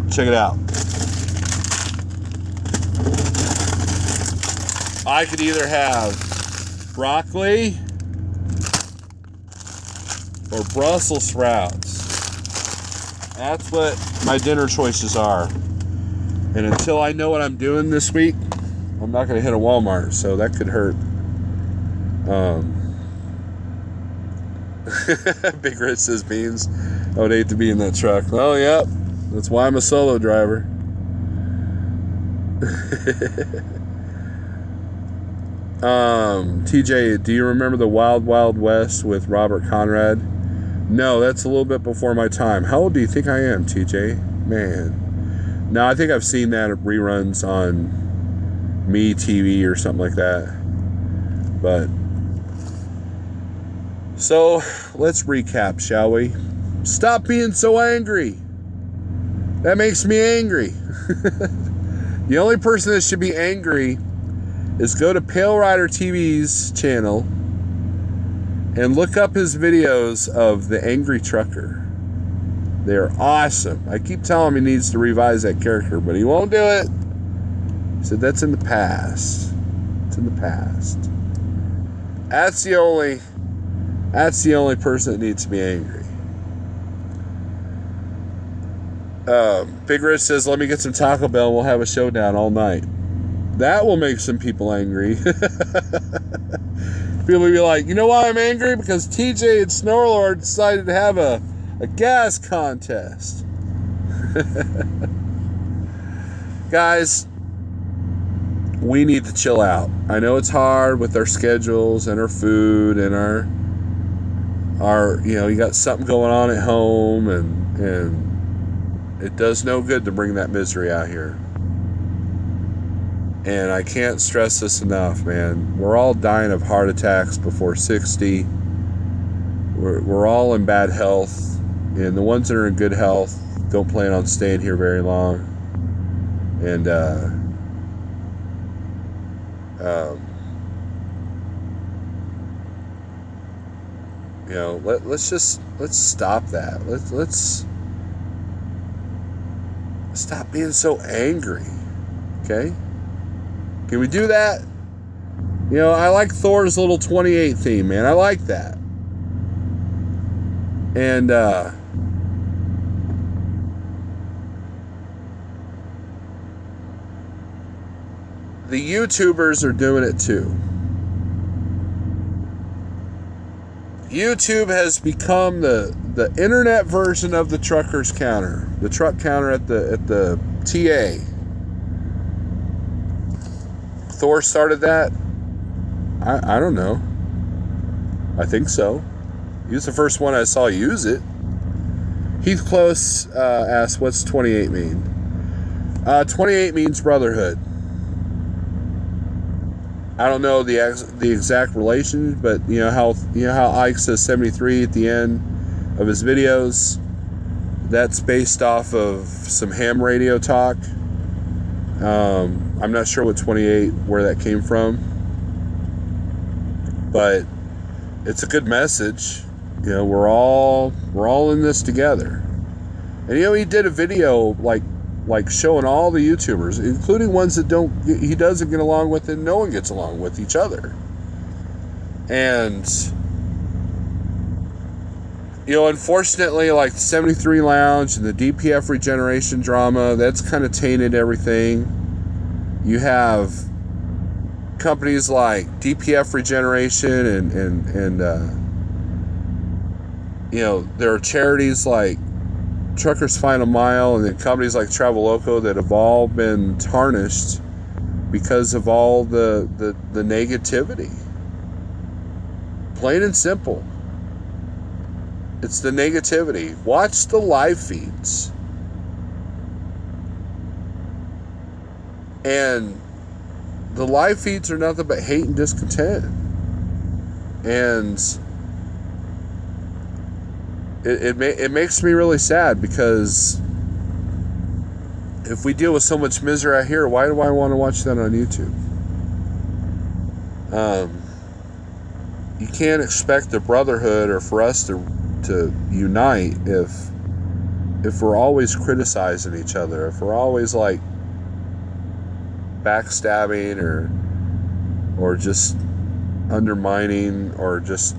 Check it out. I could either have broccoli or Brussels sprouts. That's what my dinner choices are. And until I know what I'm doing this week, I'm not going to hit a Walmart, so that could hurt. Big Rich says beans. I would hate to be in that truck. Oh, yep. That's why I'm a solo driver. TJ, do you remember the Wild Wild West with Robert Conrad? No, that's a little bit before my time. How old do you think I am, TJ? Man. No, I think I've seen that at reruns on Me TV or something like that. But so let's recap, shall we? Stop being so angry. That makes me angry. The only person that should be angry is go to Pale Rider TV's channel and look up his videos of the Angry Trucker. They're awesome. I keep telling him he needs to revise that character, but he won't do it. He said that's in the past. It's in the past. That's the only person that needs to be angry. Big Rich says, let me get some Taco Bell and we'll have a showdown all night. That will make some people angry. People will be like, you know why I'm angry? Because TJ and Snorlord decided to have a gas contest. Guys, we need to chill out. I know it's hard with our schedules and our food and our you got something going on at home, and it does no good to bring that misery out here. And I can't stress this enough, man. We're all dying of heart attacks before 60. We're all in bad health. And the ones that are in good health don't plan on staying here very long. And, let's stop that. Let's stop being so angry. Okay? Can we do that? I like Thor's little 28 theme, man. I like that. And, the YouTubers are doing it too. YouTube has become the internet version of the trucker's counter. The truck counter at the TA. Thor started that? I don't know. I think so. He was the first one I saw use it. Heath Close asked, what's 28 mean? 28 means brotherhood. I don't know the exact relation, but how Ike says 73 at the end of his videos. That's based off of some ham radio talk. I'm not sure what 28 where that came from, but it's a good message. We're all in this together. And he did a video like showing all the YouTubers, including ones that he doesn't get along with and no one gets along with each other. And unfortunately, like the 73 Lounge and the DPF regeneration drama, that's kind of tainted everything. You have companies like DPF regeneration and there are charities like Truckers Final Mile and then companies like Traveloco that have all been tarnished because of all the negativity. Plain and simple. It's the negativity. Watch the live feeds. And the live feeds are nothing but hate and discontent. And it makes me really sad, because if we deal with so much misery out here, why do I want to watch that on YouTube? You can't expect the brotherhood or for us to unite if we're always criticizing each other, if we're always like backstabbing or just undermining or just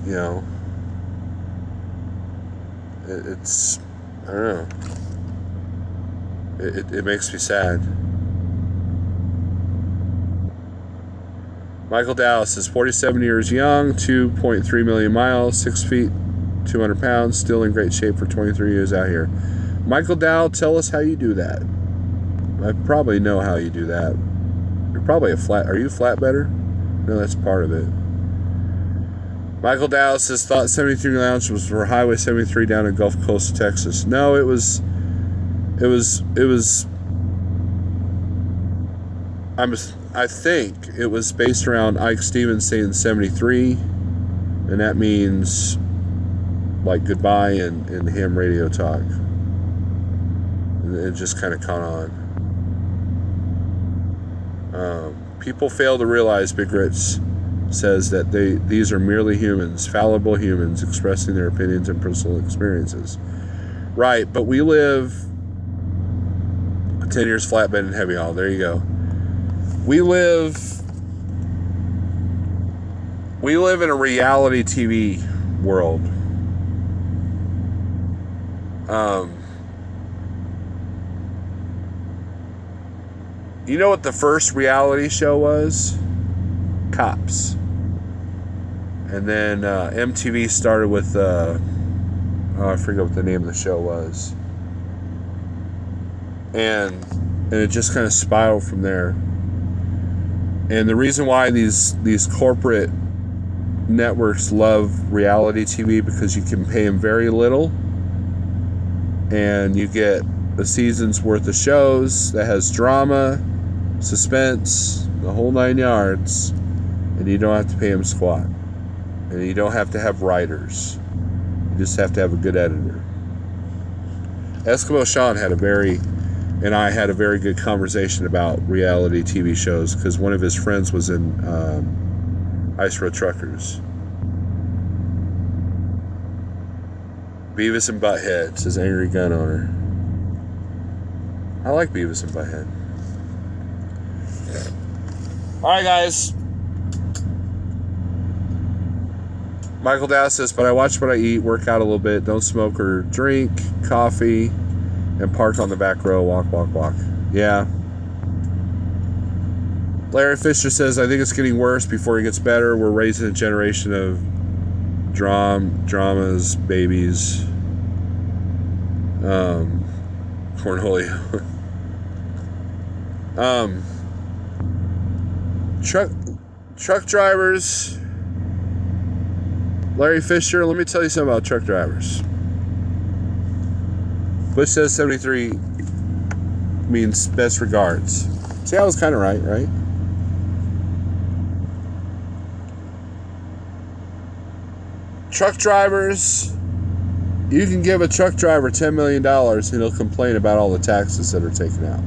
It's, I don't know. It makes me sad. Michael Dallas is 47 years young, 2.3 million miles, 6 feet, 200 pounds, still in great shape for 23 years out here. Michael Dow, tell us how you do that. I probably know how you do that. You're probably are you a flatbedder? No, that's part of it. Michael Dallas says, thought 73 Lounge was for Highway 73 down in Gulf Coast of Texas. No, it was I think it was based around Ike Stevens saying 73, and that means like goodbye in ham radio talk. And it just kind of caught on. People fail to realize, Big Ritz says, that these are merely humans, fallible humans expressing their opinions and personal experiences. Right, but we live 10 years flatbed and heavy haul. There you go. We live in a reality TV world. You know what the first reality show was? Cops. And then MTV started with I forget what the name of the show was. And it just kind of spiraled from there. And the reason why these corporate networks love reality TV, because you can pay them very little and you get a season's worth of shows that has drama, suspense, the whole 9 yards, and you don't have to pay them squat. And you don't have to have writers. You just have to have a good editor. Eskimo Sean and I had a very good conversation about reality TV shows, because one of his friends was in Ice Road Truckers. Beavis and Butthead, says Angry Gun Owner. I like Beavis and Butthead. Alright, guys. Michael Dallas says, but I watch what I eat, work out a little bit, don't smoke or drink, coffee, and park on the back row, walk. Yeah. Larry Fisher says, I think it's getting worse before it gets better. We're raising a generation of dramas, babies, cornholio. Truck drivers. Larry Fisher, let me tell you something about truck drivers. Bush says 73 means best regards. See, I was kind of right? Truck drivers, you can give a truck driver $10 million and he'll complain about all the taxes that are taken out.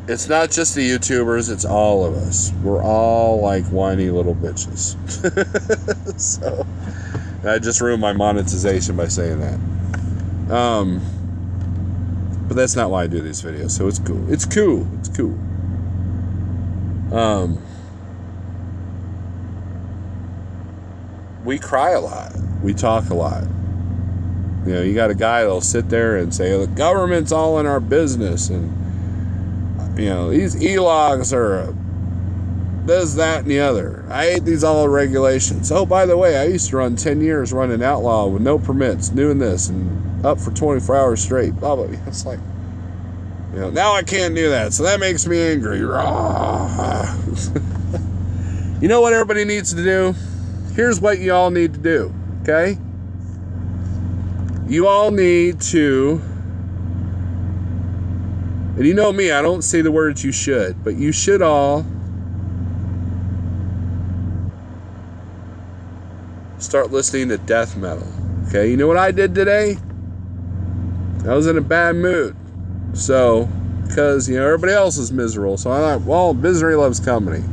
It's not just the YouTubers, it's all of us. We're all like whiny little bitches. So, I just ruined my monetization by saying that. But that's not why I do these videos, so it's cool. It's cool. We cry a lot. We talk a lot. You know, you got a guy that'll sit there and say, the government's all in our business, and you know, these e-logs are this, that, and the other. I hate these all regulations. Oh, by the way, I used to run 10 years running outlaw with no permits, doing this, and up for 24 hours straight. Blah, blah, blah. It's like, you know, now I can't do that, so that makes me angry. You know what everybody needs to do? Here's what you all need to do, okay? You all need to... And you know me, I don't say the words you should, but you should all start listening to death metal. Okay, you know what I did today? I was in a bad mood. So, because, you know, everybody else is miserable. So I thought, well, misery loves company.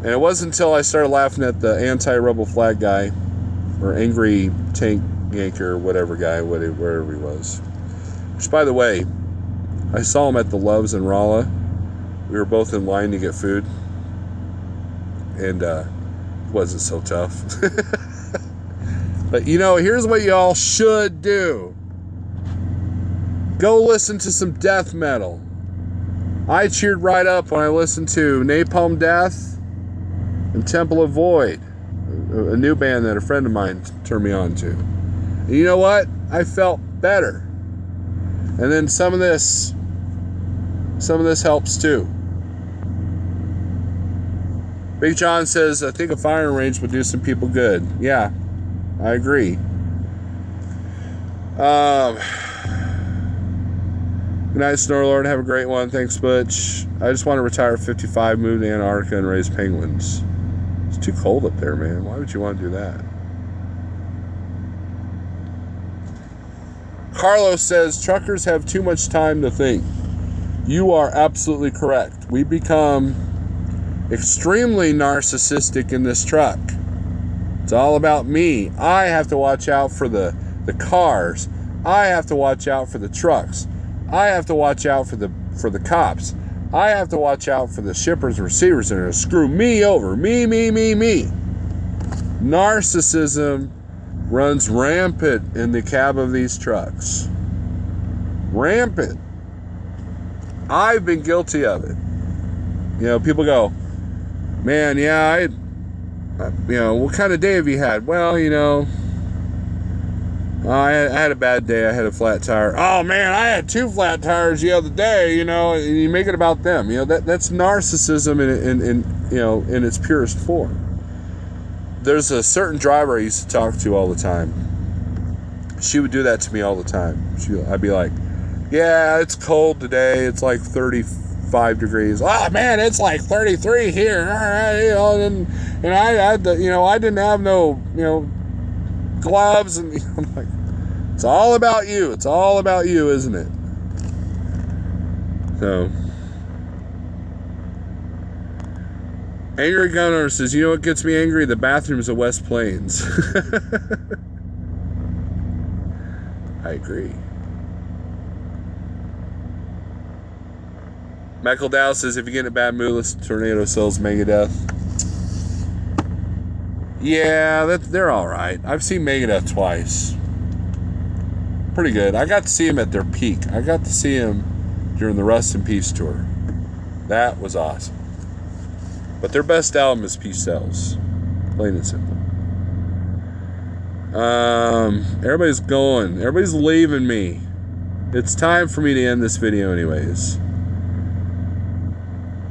And it wasn't until I started laughing at the anti-rebel flag guy, or angry tank yanker, whatever guy, wherever he was. Which, by the way, I saw him at the Loves in Rolla. We were both in line to get food. And it wasn't so tough. But you know, here's what y'all should do. Go listen to some death metal. I cheered right up when I listened to Napalm Death and Temple of Void, a new band that a friend of mine turned me on to. And you know what? I felt better. And then some of this helps too. Big John says, I think a firing range would do some people good. Yeah, I agree. Good night, Snorlord. Have a great one. Thanks, Butch. I just want to retire at 55, move to Antarctica, and raise penguins. It's too cold up there, man. Why would you want to do that? Carlos says, truckers have too much time to think. You are absolutely correct. We become extremely narcissistic in this truck. It's all about me. I have to watch out for the cars. I have to watch out for the trucks. I have to watch out for the cops. I have to watch out for the shippers and receivers that are going to screw me over. Me. Narcissism runs rampant in the cab of these trucks. Rampant. I've been guilty of it. You know, people go, man, yeah, what kind of day have you had? Well, you know, I had a bad day. I had a flat tire. Oh, man, I had 2 flat tires the other day, you know, and you make it about them. You know, that's narcissism in its purest form. There's a certain driver I used to talk to all the time. She would do that to me all the time. I'd be like, yeah, it's cold today. It's like 35 degrees. Oh, man, it's like 33 here. You know, and I had I didn't have no, gloves, and I'm like, it's all about you. It's all about you, isn't it? So, Angry Gunner says, you know what gets me angry? The bathrooms at West Plains. I agree. Michael Dow says, if you get in a bad mood, listen to Tornado Cells Megadeth. Yeah, they're alright. I've seen Megadeth twice. Pretty good. I got to see them at their peak. I got to see them during the Rust in Peace tour. That was awesome. But their best album is Peace Cells. Plain and simple. Everybody's going. Everybody's leaving me. It's time for me to end this video anyways.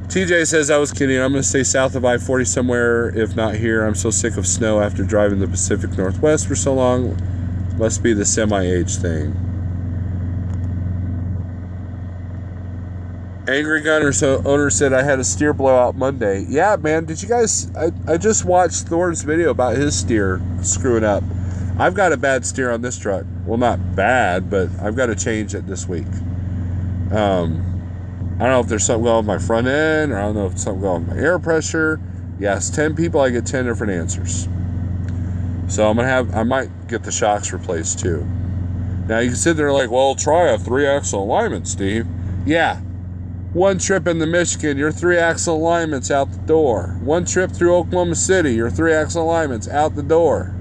TJ says, I was kidding. I'm going to stay south of I-40 somewhere, if not here. I'm so sick of snow after driving the Pacific Northwest for so long. Must be the semi-age thing. Angry Gunner owner said, I had a steer blowout Monday. Yeah, man. Did you guys... I just watched Thorne's video about his steer screwing up. I've got a bad steer on this truck. Well, not bad, but I've got to change it this week. I don't know if there's something going on with my front end, or I don't know if it's something going on with my air pressure. Yes, 10 people, I get 10 different answers. So I might get the shocks replaced too. Now you can sit there like, well, try a 3-axle alignment, Steve. Yeah. One trip into Michigan, your 3-axle alignment's out the door. One trip through Oklahoma City, your 3-axle alignment's out the door.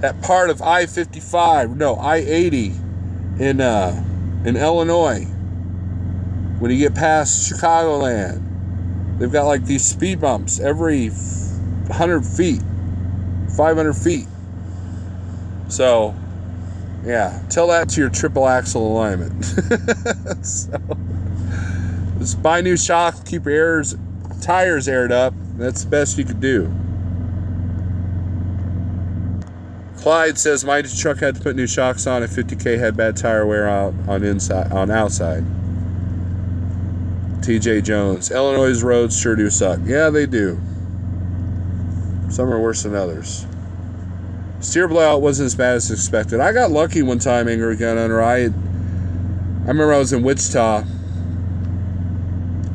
That part of I-80 in Illinois, when you get past Chicagoland, they've got like these speed bumps every 100 feet, 500 feet. So, yeah, tell that to your triple axle alignment. So, just buy new shocks, keep your tires aired up. That's the best you could do. Clyde says, my truck had to put new shocks on at 50K, had bad tire wear out on outside. TJ Jones, Illinois' roads sure do suck. Yeah, they do. Some are worse than others. Steer blowout wasn't as bad as expected. I got lucky one time, Angry Gun Owner. I remember I was in Wichita,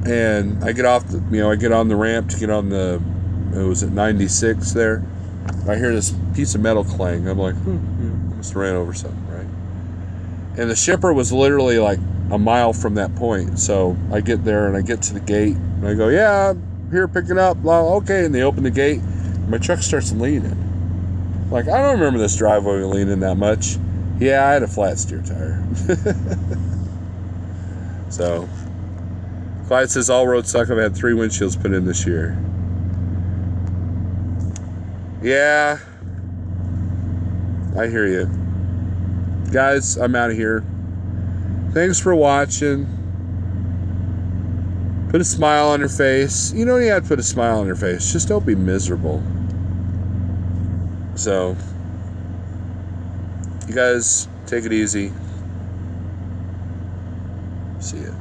and I get off I get on the ramp to get on the, it was at 96 there. I hear this piece of metal clang. I'm like, must have ran over something, right? And the shipper was literally like a mile from that point. So I get there and I get to the gate and I go, yeah, I'm here picking up. Blah, okay. And they open the gate my truck starts leaning. Like, I don't remember this driveway leaning that much. Yeah, I had a flat steer tire. So, Clyde says, all roads suck. I've had 3 windshields put in this year. Yeah, I hear you. Guys, I'm out of here. Thanks for watching. Put a smile on your face. You don't even have to put a smile on your face. Just don't be miserable. So, you guys, take it easy. See ya.